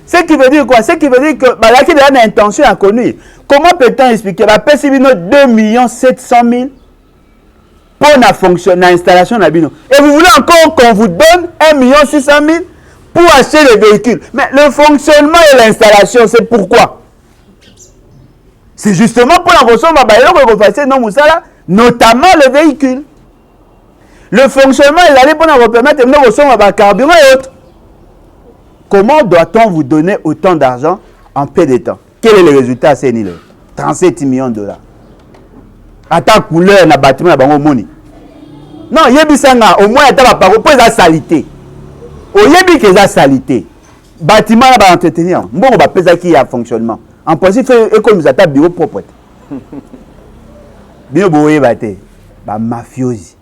Speaker 1: Ce qui veut dire quoi? Ce qui veut dire que balaki de la intention à connu. Comment peut-on expliquer ba pesibino 2 700 000 pour la fonction, l'installation d'Abino. Et vous voulez encore qu'on vous donne 1 600 000 pour acheter les véhicules. Mais le fonctionnement et l'installation, c'est pourquoi? C'est justement pour la ressource, notamment le véhicule. Le fonctionnement, il allait pour nous permettre de recevoir le carburant et autres. Comment doit-on vous donner autant d'argent en peu de temps? Quel est le résultat? C'est 37 millions de dollars. À ta couleur, na bâtiment, na bango moni. Non, yebisanga, au moins, il y a pas de salité. Au yebi que la salité. Bâtiment, va entretenir. Bon, on va peser qui a fonctionnement. En principe, il faut nous attaquer bureau propre. Bien, boye bate. Ba mafiosi.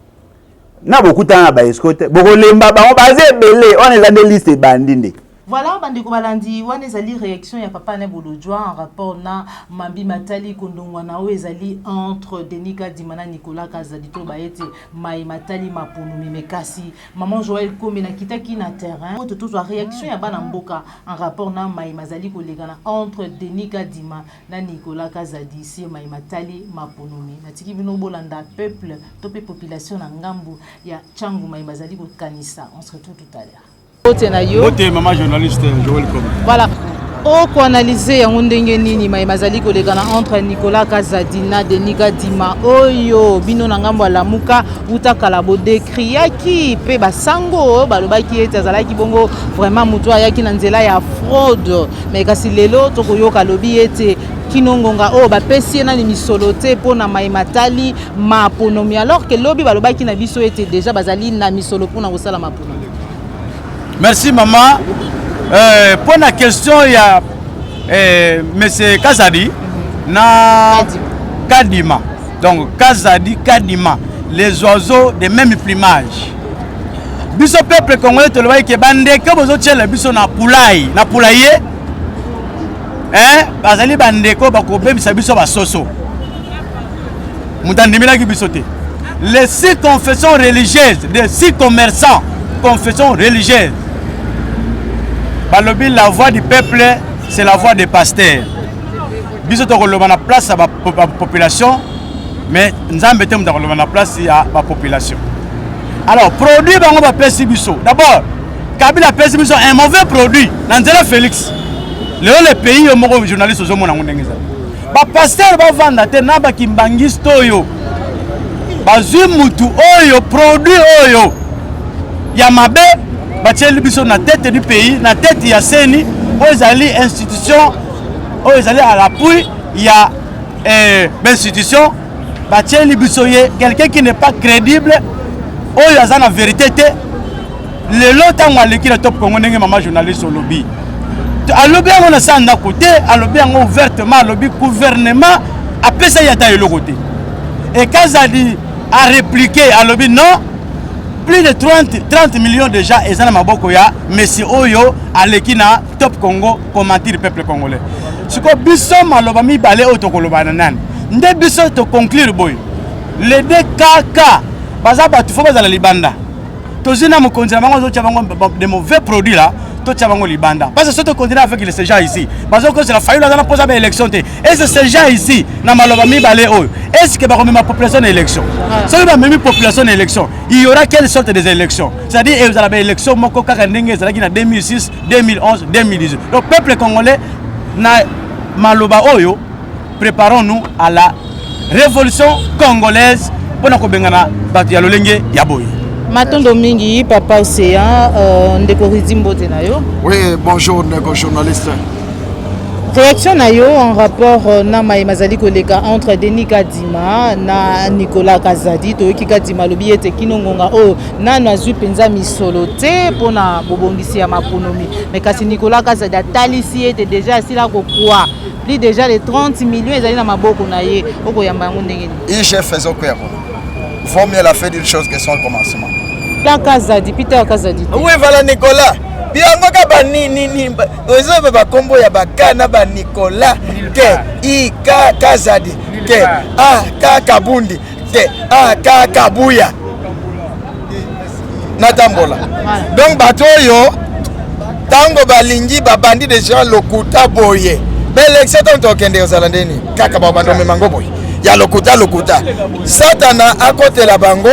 Speaker 1: Na beaucoup de temps, ba escote. Beaucoup lemba, ba on basé belé. On est dans des listes bandines.
Speaker 3: Voilà, bandeko balandi, wana ezali réaction ya papa ne bolojwa en rapport na Mambi Matali kondongwa na o ezali entre Denis Kadima na Nicolas Kazadi to baete Mai Matali maponomi mekasi maman Joël Kombe na kitaki na terrain to tozwa réaction ya bana mboka en rapport na Mai Mazali kolekana entre Denis Kadima na Nicolas Kazadi si Mai Matali maponomi natiki bino bolanda peuple to pe population na ngambu ya Changu Mai Mazali ko kanisa. On se retrouve tout à l'heure.
Speaker 5: Côté maman journaliste Joël Kombe.
Speaker 3: Voilà. Au ko analyser yango ndenge nini Mai Mazali kolekana entre Nicolas Kazadi na Denis Kadima oyo bino na ngambo ya lamuka utakala bo décriaki pe basango balobaki ete azalaki bongo vraiment mutu ayaki na nzela ya fraude mais kasi lelo tokoyoka lobi ete kinongonga o bapesi na misolo te pona Mai Matali maponomi alors que lobi balobaki na biso ete déjà bazali na misolo pona kosala maponomi.
Speaker 5: Merci maman. Pour la question, il y a M. Kazadi na Kadima. Donc Kazadi, Kadima, les oiseaux de même plumage. Biso peuple congolais te le voyez que bande que vous autres biso na poulaille, na poulailler. Hein? Bazali bande ko bakobe biso ba soso. Mutandimila ki bisote. Les 6 confessions religieuses, les 6 commerçants, confessions religieuses. Balobi, la voix du peuple, c'est la voix des pasteurs. Biso to koloba na place à la population, mais nzambe te mta koloba na place à la population. Alors, produit bango ba pesi biso. D'abord, Kabila pesi biso un mauvais produit. Nanzela Félix. Le pays au moko journaliste ozo mona ngengeza. Ba pasteur ba vanda te na ba kimbangisto yo. Bazui mutu oyo produit oyo. Ya mabe Bacheli biso na tête du pays, na tête ya Seni, Ozali institution, Ozali à l'appui, il y a institution, Bacheli biso ye, quelqu'un qui n'est pas crédible, Oyo la vérité, le lot à moi qui est top Congo n'est maman journaliste au lobby. À lobby on a ça d'un côté, à lobby on ouvertement, à lobby gouvernement, après ça il y a taillé le côté. Et Kazadi a répliqué à lobby non. Plus de 30 millions déjà et ça maboko ya Messi Oyo alekina top Congo commenter le peuple congolais. Ce que biso maloba mi balé otokoloba nan. Nde biso to conclure boy. Les deux kaka baza batu fo bazala libanda. Tozina mo konzela bango zo tchabango de mauvais produits là, to tchabango libanda. Parce que ce to continuer avec les gens ici. Parce que c'est la faillite là na posa ba élection té. Et ces gens ici na maloba mi balé oyo. Est-ce que va remettre ma population d'élection? Si on va mettre la population d'élection, il y aura quelle sorte des élections? C'est-à-dire que vous avez des élections moko kaka ndenge ezalaki na 2006, 2011, 2018. Donc peuple congolais na maloba oyo, préparons-nous à la révolution congolaise pour nous bengana batu ya lolenge ya boy.
Speaker 3: Matondo mingi papa Océan ndeko Rizimbo tenayo.
Speaker 6: Oui, bonjour ndeko journaliste.
Speaker 3: Réaction na yo en rapport na Mai Mazali koleka entre Denis Kadima na Nicolas Kazadi to ki Kadima lobi ete kinongonga o nano azui penza misolo te pona bobongisi ya maponomi mais kasi Nicolas Kazadi atalisi ete déjà asila kokwa plus déjà les 30 millions ezali na maboko na ye okoyamba yango ndenge ni
Speaker 6: Il chef faisait quoi? Vaut mieux la faire d'une chose que son commencement.
Speaker 3: La Kazadi Peter Kazadi.
Speaker 7: Oui voilà Nicolas. Biango ka ba ni ozo ba kombo ya bakana ba Nicolas ke I ka Kazadi ke a ka Kabundi ke a ka Kabuya natambola. Donc bato yo tango balingi babandi déjà lokuta boye. Belection ton tokende ozalandeni kaka ba bando memango boye. ya lokuta lokuta satana akotela bango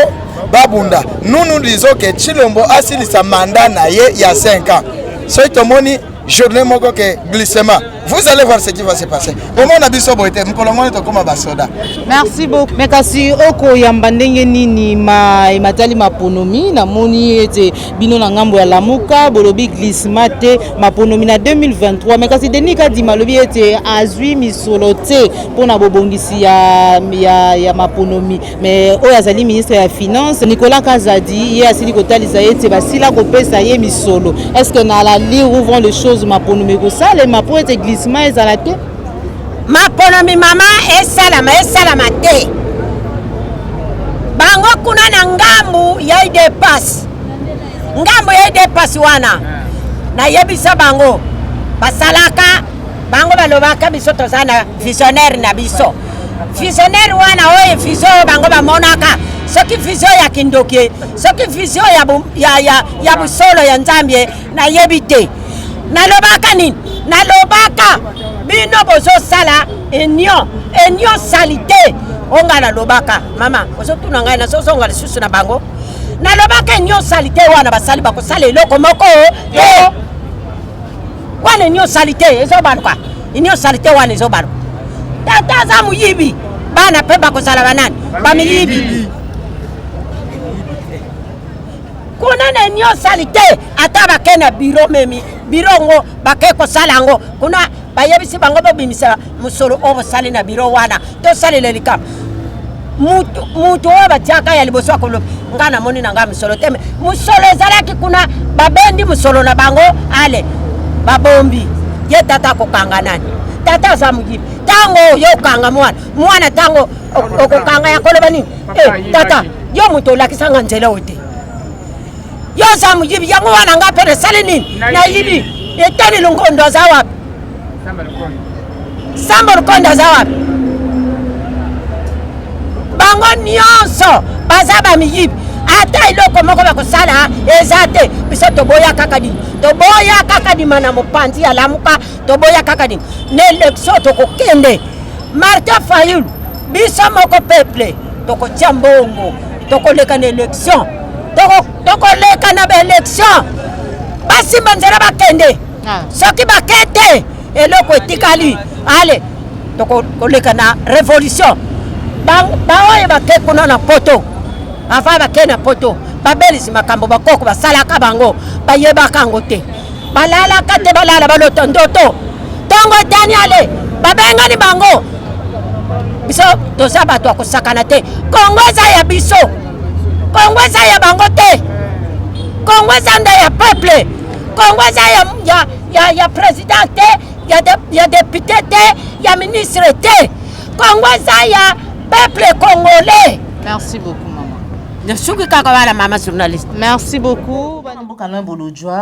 Speaker 7: babunda. Nous disons que Chilombo asilisa mandat na ye ya 5 ans. Soy tomoni journée moko ke glissement. Vous allez voir ce qui va se passer. Comment on a biso boité mkolongo to koma basoda.
Speaker 3: Merci beaucoup. Mais kasi oko yamba ndenge nini matali maponomi na moni ete bino na ngambo ya lamuka bolobi glissement te maponomi na 2023 mais kasi denika di malobi ete azwi misolo te pona bobongisi ya maponomi mais oyo azali ministre ya finance Nicolas Kazadi ye asili kotalisa ete basila kopesa ye misolo. Est-ce que na la lire ouvrons les choses maponomi ko ça les mapo ete glissement ezalate
Speaker 8: maponomi mama esalama te bango kuna na ngambu ya idepass wana na yebisa bango basalaka bango balobaka biso tozana visionnaire na biso visionnaire wana oye vision bango bamonaka soki vision ya kindoki soki vision ya busolo ya nzambe na yebite nalobaka nini nalobaka bino bozo sala union salité onga nalobaka mama bozo tuna ngai na soso ngali susu na bango nalobaka union salité wana basali bakosala eloko moko te wana union salité ezobaluka union salité wana ezobaluka tata za muyibi bana pe bakosala banani bamiyibi kuna na union salité ata bakena biro memi biro ngo bakeko salango kuna bayebisi bango bobimisa musolo obo sali na biro wana to sali lelikam mutu oba tiaka ya liboso akolo ngana moni na ngam musolo teme musolo ezalaki kuna babendi musolo na bango ale babombi ye tata kokanga nani tata za mujibi tango yo kanga mwana tango okokanga ya kolo bani tata yo mutu lakisanga nzela ote yo za mujibi yango wana ngapere sali nini na yibi etani lungondo za wapi Samba Rukondo za wapi bango nyonso bazaba miyibi ata iloko moko bakosala ezate biso toboya kakadi mana mopanzi ya lamuka toboya kakadi n'election tokokende Martin Fayulu biso moko peuple tokotia mbongo tokoleka na élection tokoleka na élection basimba nzela bakende soki bakete eloko etikali ale tokoleka na révolution baoye bake kuna na poto afa bake na poto babelisi makambo bakoko basalaka bango bayebaka yango te balalaka te balala balota ndoto tongo daniale babengani bango biso toza bato akosakana te kongo eza ya biso kongo eza ya bango te kongo eza nda ya peuple kongo eza ya président te ya député te ya ministre te kongo eza ya peuple congolais.
Speaker 3: Merci beaucoup maman.
Speaker 8: Maman journaliste.
Speaker 3: Merci beaucoup. Bokano bolojwa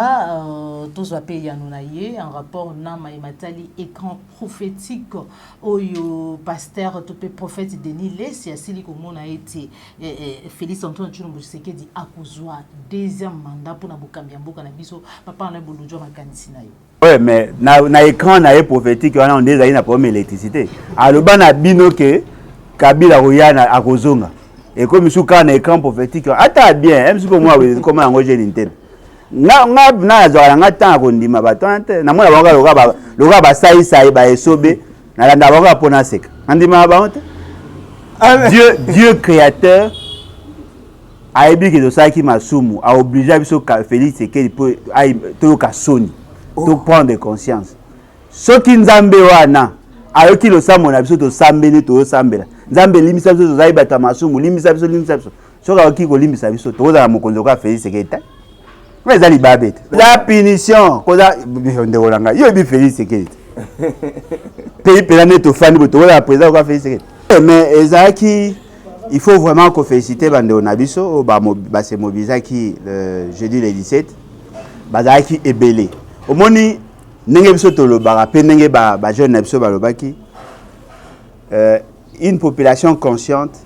Speaker 3: tozwa pe yanunaye en rapport na matali écran prophétique oyo pasteur topé prophète Denis Lesi asili komona ete Félix Antoine Tshilombo Tshisekedi akozwa deuxième mandat pour na bokambi mboka na biso papa na bolojwa makanisi na yo.
Speaker 1: Ouais, mais na écran na prophétique on a déjà une problème électricité. Aloba na bino ke Kabila Royana akozonga. Et comme sous quand écran prophétique ata bien même si pour moi comment engager l'interne na zalanga temps kondima batante na mona banga loka ba sai ba esobe na landa banga pona seka andima ba honte Dieu créateur a ébi que dosaki masumu a obligé biso Félix Tshisekedi pour to ka soni to prendre conscience soki nzambe wana ayoki lo samona biso to sambeli to sambela nzambe limisa biso tozali bato ya masumu limisa biso soki ayoki kolimbisa biso tokozala mokonzi okoya Félix Tshisekedi mais eza libabe te la punition koza ndeko na ngai yo yebi Félix Tshisekedi pays mpena nde tofandi bo tokozala président okoya Félix Tshisekedi mais ezalaki il faut vraiment koféliciter bandeko na biso oyo base mobilisaki jeudi le 17 bazalaki ebele omoni ndenge biso tolobaka mpe ndenge bajeune na biso balobaki une population consciente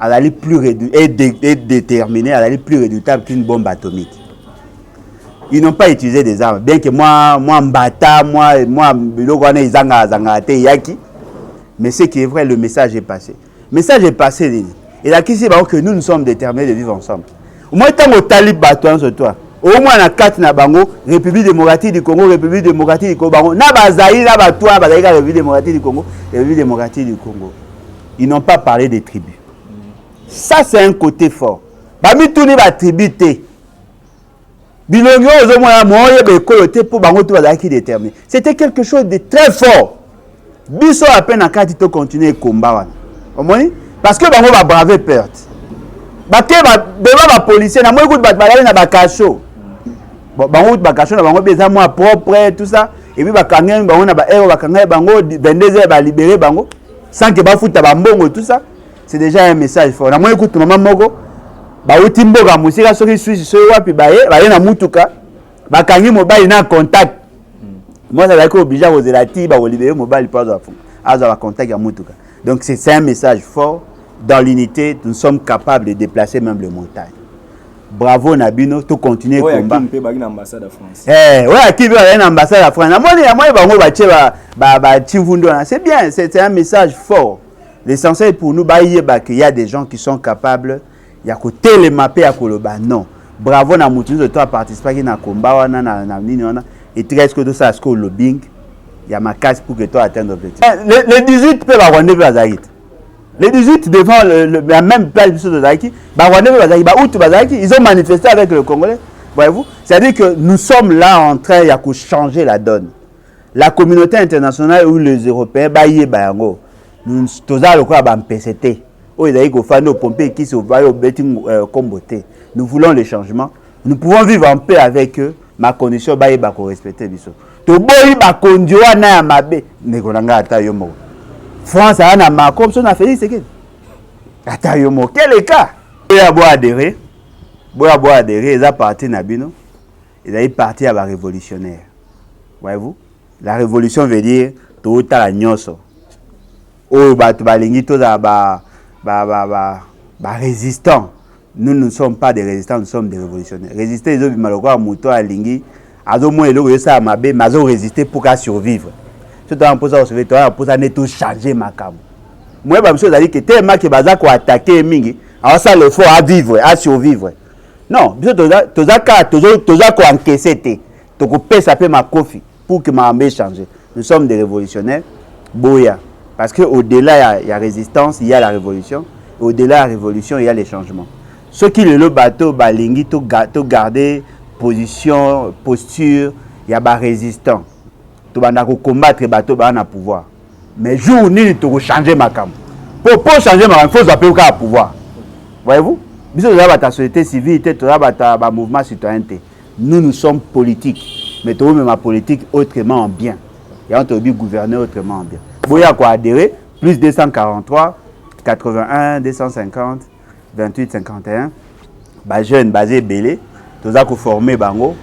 Speaker 1: elle est déterminée, elle est plus redoutable qu'une bombe atomique. Ils n'ont pas utilisé des armes, bien que moi mbata, moi biloko wana izanga yaki, mais ce qui est vrai, le message est passé. message est passé. Et là, qui sait que nous sommes déterminés de vivre ensemble. Au moins, tant que talib batouan sur toi. Au moins, on a 4 na bango, République démocratique du Congo, République démocratique du Congo. Bango, na bazaï, na batouan, bazaï, République démocratique du Congo, République démocratique du Congo. Ils n'ont pas parlé des tribus. Ça, c'est un côté fort. Bami tourné ba tribu té. Bilongo ozo mona moye be koloté pour bango tout bazaki déterminé. C'était quelque chose de très fort. Biso à peine à kati to continuer combat wana. Omoni? Parce que bango ba braver perte. Baké ba devant ba policier na moi écoute ba balali na ba cacho. Bon bango ba cacho na bango beza moi propre tout ça et puis ba kangeng bango na ba héros ba kangeng bango 22h ba libérer bango sans que ba futa ba mbongo tout ça. C'est déjà un message fort. Na moi écoute maman moko ba uti mboka musika soki suisse so wapi ba ye na mutuka ba kangi mobile na contact. Moi ça va être obligé à oser la ti ba libérer mobile pas à fond. Aza contact ya mutuka. Donc c'est un message fort. Dans l'unité, nous sommes capables de déplacer même les montagnes. Bravo Nabino, tu continues le combat. C'est bien, c'est un message fort. L'essentiel pour nous, qu'il y a des gens qui sont capables, il y a côté les mapper à Koloba. Non. Bravo Namoutou de toi participer à un combat, et tu restes que tout ça, le lobbying, il y a ma casse pour que toi atteignes l'objectif. Les 18 peuvent avoir rendez-vous à Zaït. Les 18 devant la même place de Zaki, ils ont manifesté avec le Congolais. Voyez-vous? C'est-à-dire que nous sommes là en train de changer la donne. La communauté internationale ou les Européens, nous nous voulons les changements. Nous pouvons vivre en paix avec eux. Ma condition, respecter. France a un marque comme ça, on a fait ce que. Attends, quel est le cas? Il y a beau adhérer, ils ont parti Nabino, ils ont parti à la révolutionnaire. Voyez-vous? La révolution veut dire tout à la nyoso. Oh, résistants. Nous ne sommes pas des résistants, nous sommes des révolutionnaires. Résister, ils ont malheureusement mouton à Lingui, ils ont résisté pour survivre. Tu dois pour changer ma cam. Moi, je me dis que tellement que baza ko attaquer mingi, alors ça le faut à vivre, à survivre. Non, tu dois ko encaisser te. Tu ko pesa pe ma kofi pour que ma ambe changer. Nous sommes des révolutionnaires. Boya. Parce que au-delà il y a résistance, il y a la révolution. Au-delà de la révolution, il y a les changements. Ceux qui le bateau balingi to garder position, posture, il y a ba résistant. Tu vas combattre les bateaux à pouvoir. Mais jour ni tu vas changer ma cam. Pour changer ma cam, il faut appeler au pouvoir. Voyez-vous? Tu as ta société civile, tu as ta mouvement citoyen. Nous sommes politiques. Mais tu as ma politique autrement en bien. Et on te dit gouverner autrement en bien. Boya quoi adhérer, plus 243, 81, 250, 28, 51. Jeunes basés belé. Tu as formé bango.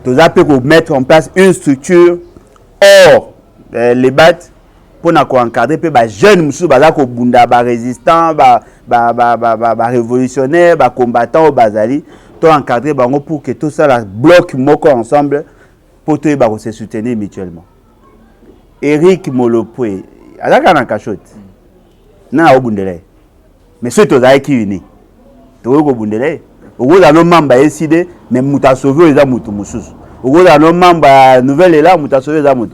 Speaker 1: Tu as pu mettre en place une structure. Or, les battes, pour encadrer les jeunes, les résistants, les révolutionnaires, les combattants, les encadrer pour que tout ça bloque ensemble pour se soutenir mutuellement. Eric Molopoué, il y a un cachot. Il y a un bundele. Mais c'est tout ça qui est uni. Tu vois, il y a un membre qui est décidé, mais il a sauvé les amours. Au bout d'un moment, nouvelle est là, nous avons sauvé les amours.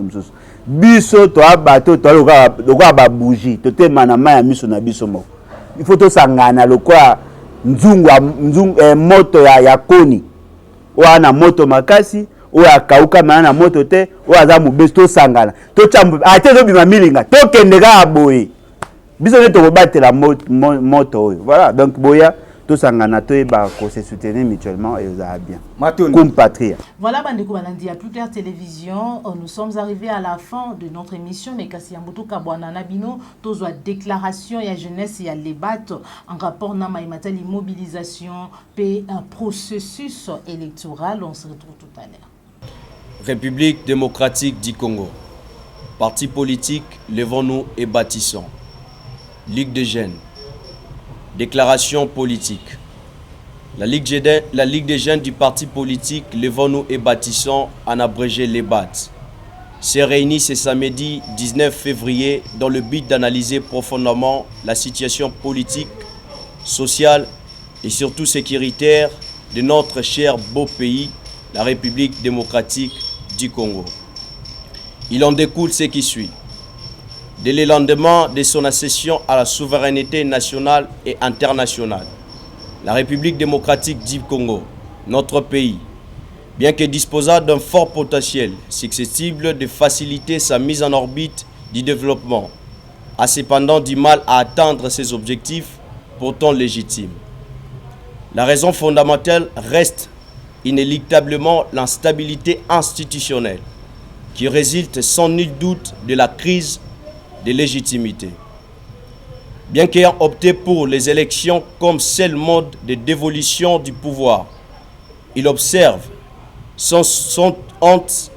Speaker 1: Biso, tu as bateau, tu as bougie, tu as manama, tu as biso. Il faut que tu aies le quoi, moto ya koni. Ou na moto makasi, ou ya kauka na moto te, ou ya mubesto sangana. Tu as été dans le milinga, tu as été aboye. Biso, tu as battu la moto. Voilà, donc boya. Tous se soutenir mutuellement et ça va bien. Comme patria.
Speaker 3: Voilà, Bandeko Balandi, à Plus Clair Télévision. Nous sommes arrivés à la fin de notre émission. Mais Kassi Yamboto Kabwana Nabino, tous la déclaration et la jeunesse et les battes en rapport à l'immobilisation et un processus électoral. On se retrouve tout à l'heure.
Speaker 9: République démocratique du Congo. Parti politique, levons-nous et bâtissons. Ligue des jeunes. Déclaration politique. La Ligue des jeunes du parti politique Levons-nous et bâtissons en abrégé les BAT. s'est réunie ce samedi 19 février dans le but d'analyser profondément la situation politique, sociale et surtout sécuritaire de notre cher beau pays, la République démocratique du Congo. Il en découle ce qui suit. Dès le lendemain de son accession à la souveraineté nationale et internationale, la République démocratique du Congo, notre pays, bien que disposant d'un fort potentiel susceptible de faciliter sa mise en orbite du développement, a cependant du mal à atteindre ses objectifs pourtant légitimes. La raison fondamentale reste inéluctablement l'instabilité institutionnelle qui résulte sans nul doute de la crise de légitimité. Bien qu'ayant opté pour les élections comme seul mode de dévolution du pouvoir, il observe sans honte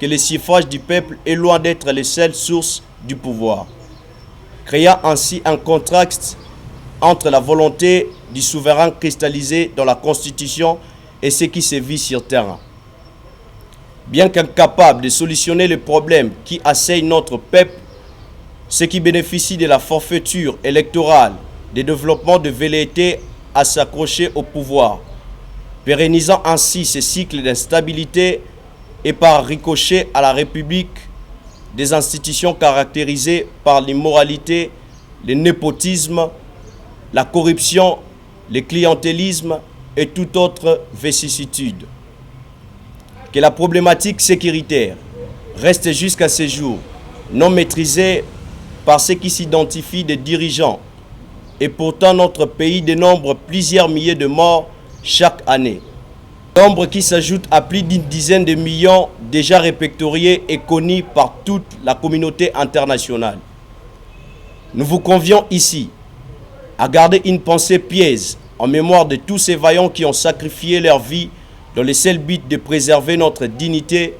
Speaker 9: que le suffrage du peuple est loin d'être les seules sources du pouvoir, créant ainsi un contraste entre la volonté du souverain cristallisée dans la Constitution et ce qui se vit sur terrain. Bien qu'incapable de solutionner les problèmes qui assaillent notre peuple, ceux qui bénéficient de la forfaiture électorale, des développements de velléité à s'accrocher au pouvoir, pérennisant ainsi ce cycle d'instabilité et par ricochet à la République des institutions caractérisées par l'immoralité, le népotisme, la corruption, le clientélisme et toute autre vicissitude. Que la problématique sécuritaire reste jusqu'à ce jour non maîtrisée par ceux qui s'identifient des dirigeants et pourtant notre pays dénombre plusieurs milliers de morts chaque année. Nombre qui s'ajoute à plus d'une dizaine de millions déjà répertoriés et connus par toute la communauté internationale. Nous vous convions ici à garder une pensée pieuse en mémoire de tous ces vaillants qui ont sacrifié leur vie dans le seul but de préserver notre dignité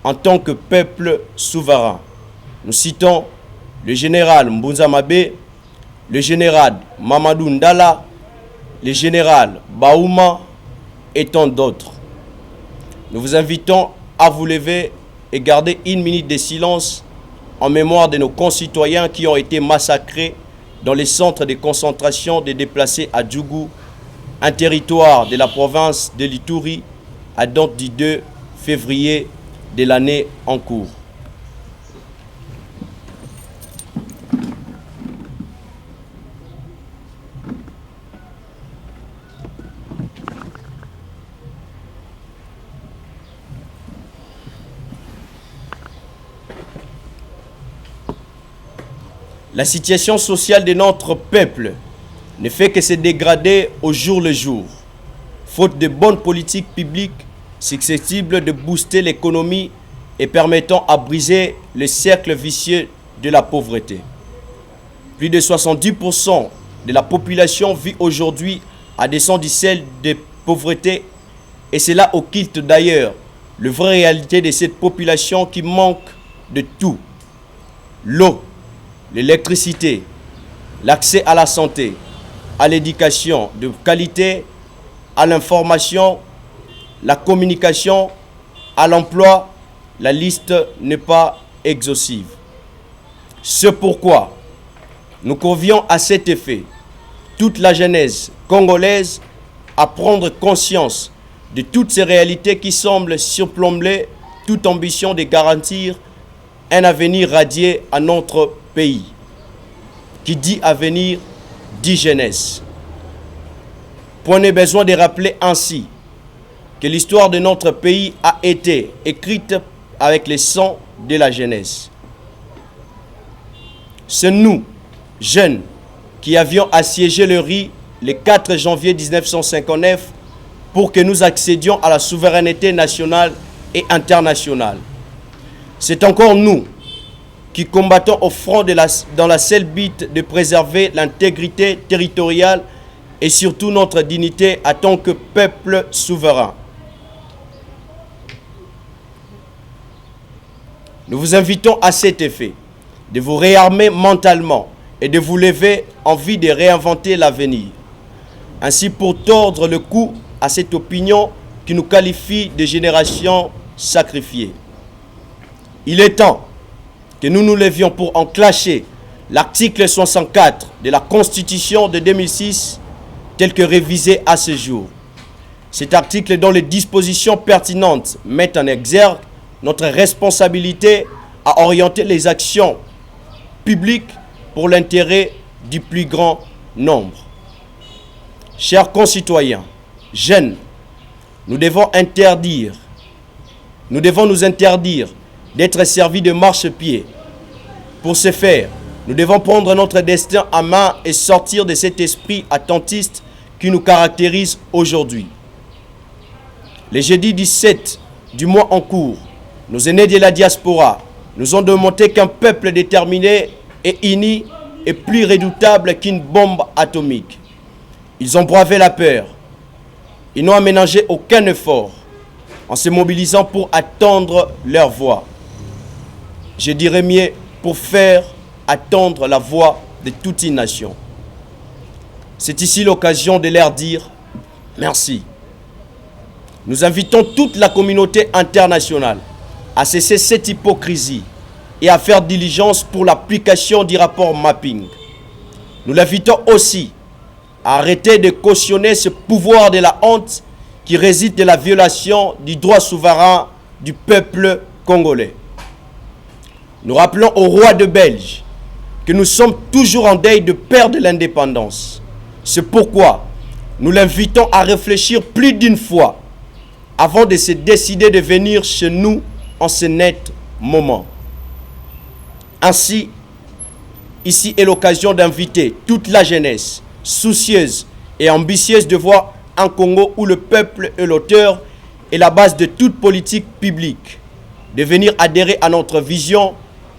Speaker 9: en tant que peuple souverain. Nous citons le général Mbunza Mabe, le général Mamadou Ndala, le général Baouma et tant d'autres. Nous vous invitons à vous lever et garder une minute de silence en mémoire de nos concitoyens qui ont été massacrés dans les centres de concentration des déplacés à Djougou, un territoire de la province de l'Ituri, à date du 2 février de l'année en cours. La situation sociale de notre peuple ne fait que se dégrader au jour le jour, faute de bonnes politiques publiques susceptibles de booster l'économie et permettant à briser le cercle vicieux de la pauvreté. Plus de 70% de la population vit aujourd'hui à des seuils de pauvreté et c'est là occulte d'ailleurs la vraie réalité de cette population qui manque de tout. L'eau, l'électricité, l'accès à la santé, à l'éducation de qualité, à l'information, la communication, à l'emploi, la liste n'est pas exhaustive. C'est pourquoi nous convions à cet effet toute la jeunesse congolaise à prendre conscience de toutes ces réalités qui semblent surplomber toute ambition de garantir un avenir radié à notre pays. Qui dit avenir, dit jeunesse. Point n'est besoin de rappeler ainsi que l'histoire de notre pays a été écrite avec le sang de la jeunesse. C'est nous, jeunes, qui avions assiégé le riz le 4 janvier 1959 pour que nous accédions à la souveraineté nationale et internationale. C'est encore nous qui combattons au front dans la seule but de préserver l'intégrité territoriale et surtout notre dignité en tant que peuple souverain. Nous vous invitons à cet effet de vous réarmer mentalement et de vous lever en vue de réinventer l'avenir. Ainsi pour tordre le cou à cette opinion qui nous qualifie de génération sacrifiée. Il est temps que nous nous levions pour enclencher l'article 64 de la Constitution de 2006 tel que révisé à ce jour. Cet article dont les dispositions pertinentes mettent en exergue notre responsabilité à orienter les actions publiques pour l'intérêt du plus grand nombre. Chers concitoyens, jeunes, nous devons nous interdire d'être servis de marchepied. Pour ce faire, nous devons prendre notre destin en main et sortir de cet esprit attentiste qui nous caractérise aujourd'hui. Le jeudi 17 du mois en cours, nos aînés de la diaspora nous ont démontré qu'un peuple déterminé et uni est plus redoutable qu'une bombe atomique. Ils ont bravé la peur. Ils n'ont aménagé aucun effort en se mobilisant pour attendre leur voix. Je dirais mieux, pour faire attendre la voix de toute une nation. C'est ici l'occasion de leur dire merci. Nous invitons toute la communauté internationale à cesser cette hypocrisie et à faire diligence pour l'application du rapport mapping. Nous l'invitons aussi à arrêter de cautionner ce pouvoir de la honte qui réside de la violation du droit souverain du peuple congolais. Nous rappelons au roi de Belge que nous sommes toujours en deuil de perdre l'indépendance. C'est pourquoi nous l'invitons à réfléchir plus d'une fois avant de se décider de venir chez nous en ce net moment. Ainsi, ici est l'occasion d'inviter toute la jeunesse soucieuse et ambitieuse de voir un Congo où le peuple est l'auteur et la base de toute politique publique, de venir adhérer à notre vision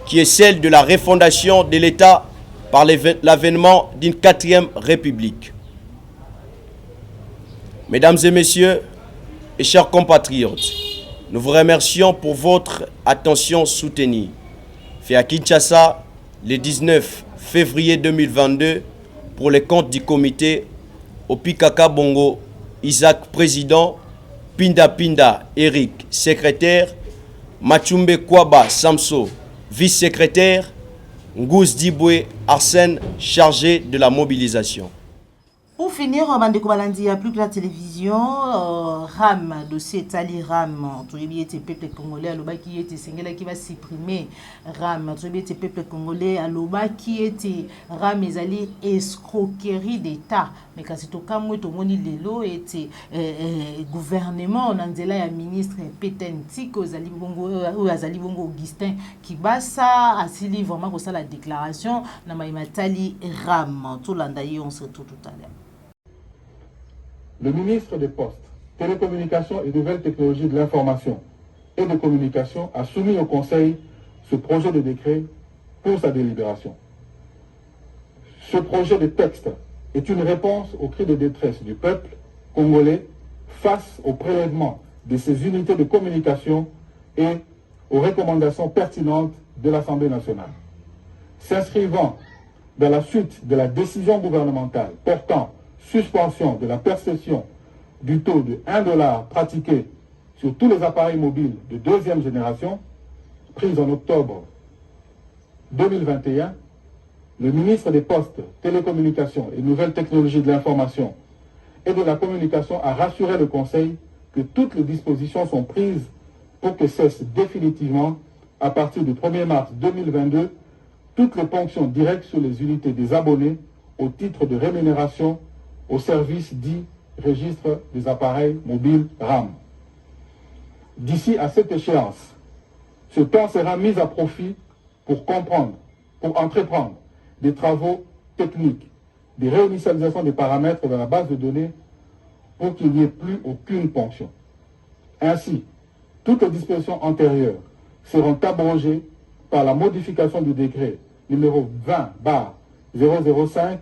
Speaker 9: qui est celle de la refondation de l'État par l'avènement d'une 4e République. Mesdames et messieurs, et chers compatriotes, nous vous remercions pour votre attention soutenue. Fait à Kinshasa, le 19 février 2022, pour les comptes du comité, Opikaka Bongo, Isaac, président, Pinda Pinda, Eric, secrétaire, Machumbe Kwaba Samso, vice-secrétaire, Ngous Dibwe Arsène, chargé de la mobilisation.
Speaker 3: Pour finir, Bandeko Balandi, il n'y a plus que la télévision. RAM, dossier Tali RAM, tout le peuple congolais, Aloba qui était Sengela qui va supprimer RAM, tout le peuple congolais, Aloba qui était RAM, ils allaient escroquerie d'État. Mais quand c'est au cas où tout le monde était gouvernement, on a dit là, il y a ministre Petenti, Azali Bongo Augustin, qui basa, asili vraiment comme ça la déclaration, Namaïma Tali RAM. Tout l'andaï, on se retrouve tout à l'heure.
Speaker 2: Le ministre des Postes, Télécommunications et Nouvelles Technologies de l'Information et de Communication a soumis au Conseil ce projet de décret pour sa délibération. Ce projet de texte est une réponse aux cris de détresse du peuple congolais face au prélèvement de ces unités de communication et aux recommandations pertinentes de l'Assemblée nationale. S'inscrivant dans la suite de la décision gouvernementale portant suspension de la perception du taux de 1 $ pratiqué sur tous les appareils mobiles de 2e génération, prise en octobre 2021, le ministre des Postes, Télécommunications et Nouvelles Technologies de l'Information et de la Communication a rassuré le Conseil que toutes les dispositions sont prises pour que cesse définitivement, à partir du 1er mars 2022, toutes les ponctions directes sur les unités des abonnés au titre de rémunération au service dit registre des appareils mobiles RAM. D'ici à cette échéance, ce temps sera mis à profit pour entreprendre des travaux techniques, des réinitialisations des paramètres dans la base de données pour qu'il n'y ait plus aucune ponction. Ainsi, toutes les dispositions antérieures seront abrogées par la modification du décret numéro 20/005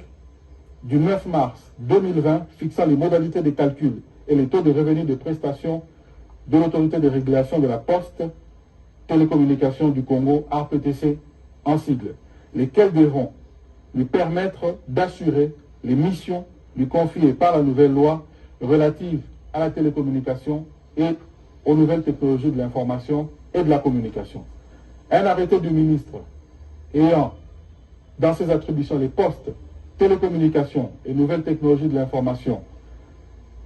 Speaker 2: du 9 mars 2020 fixant les modalités de calcul et les taux de revenus de prestation de l'autorité de régulation de la Poste, Télécommunications du Congo, ARPTC en sigle, lesquels devront lui permettre d'assurer les missions lui confiées par la nouvelle loi relative à la télécommunication et aux nouvelles technologies de l'information et de la communication. Un arrêté du ministre ayant dans ses attributions les postes télécommunications et nouvelles technologies de l'information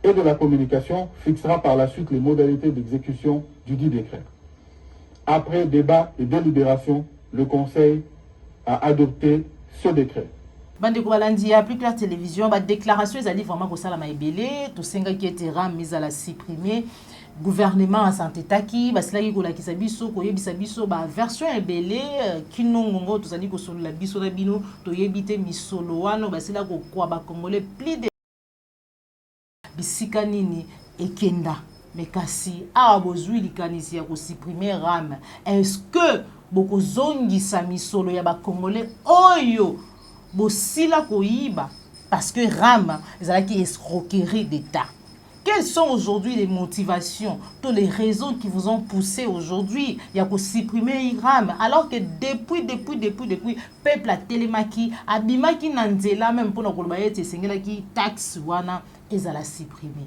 Speaker 2: et de la communication fixera par la suite les modalités d'exécution du dit décret. Après débat et délibération, le Conseil a adopté ce décret.
Speaker 3: Bande Koualandi a plus clair télévision, ba déclaration ezali vraiment ko sala maibele, to senga ki etera mise à la supprimer. Gouvernement a santé taki, basila ki ko la kisabiso, ko yebisa biso ba version ebele kinongongo to zali ko solola biso na bino, to yebite misolo wano basila ko kwa ba congolais plus de bisika nini ekenda. Mais kasi a bozui likanisi ya ko supprimer RAM. Est-ce que boko zongi sa misolo ya ba congolais oyo bosila koyiba parce que RAM ezalaki escroquerie d'État? Quelles sont aujourd'hui les motivations, tous les raisons qui vous ont poussé aujourd'hui à supprimer RAM alors que depuis peuple a télémaki abimaki nanzela même pour nous bayete sengela ki taxe wana ezala supprimer.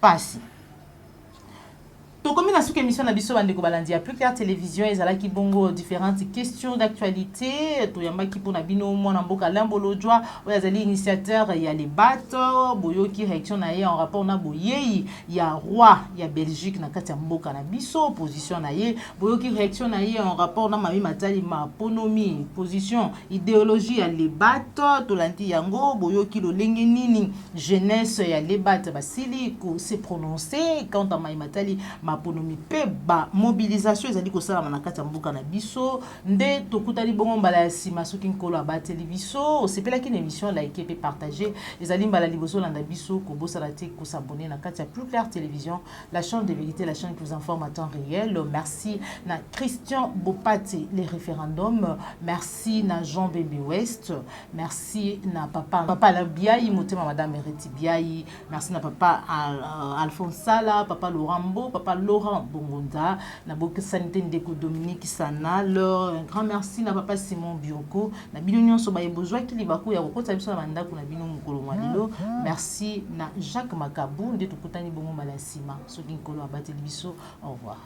Speaker 3: Passé. Comme dans émission na biso bande ko balandi plus clair télévision ezala ki bongo différentes questions d'actualité to yamba ki pona bino mwana mboka Lambolo Joa oyazali initiateur ya les bateaux boyoki réaction na ye en rapport na boyei ya roi ya Belgique na kati ya mboka na biso position na ye boyoki réaction na ye en rapport na mami matali ma ponomi position idéologie ya les bateaux to lanti yango boyoki lo lenge nini jeunesse ya les bateaux basili ko se prononcer quant à mami matali ma ponomi pe ba mobilisation ezali ko sala na kati ya mboka na biso nde tokutali bongo mbala ya sima soki nkolo abateli biso osepela ki na émission like pe partager ezali mbala liboso landa biso ko bosala te ko s'abonner na kati ya Plus Clair Télévision, la chaîne de vérité, la chaîne qui vous informe en temps réel. Merci na Christian Bopati les référendums, merci na Jean Baby West, merci na papa la Biaï motema madame Ereti Biaï, merci na papa Alphonse Sala, papa Lorambo, papa Laurent Bongonda, na Boke Sanité Ndeko Dominique Sanal, un grand merci na papa Simon Bioko, na Bilunion Sobaye Bozwa Kilibaku ya kokota biso na bandako na bino mukolo malilo. Merci na Jacques Makabou de tukutani bongo malasima. Soki nkolo abateli biso. Au revoir.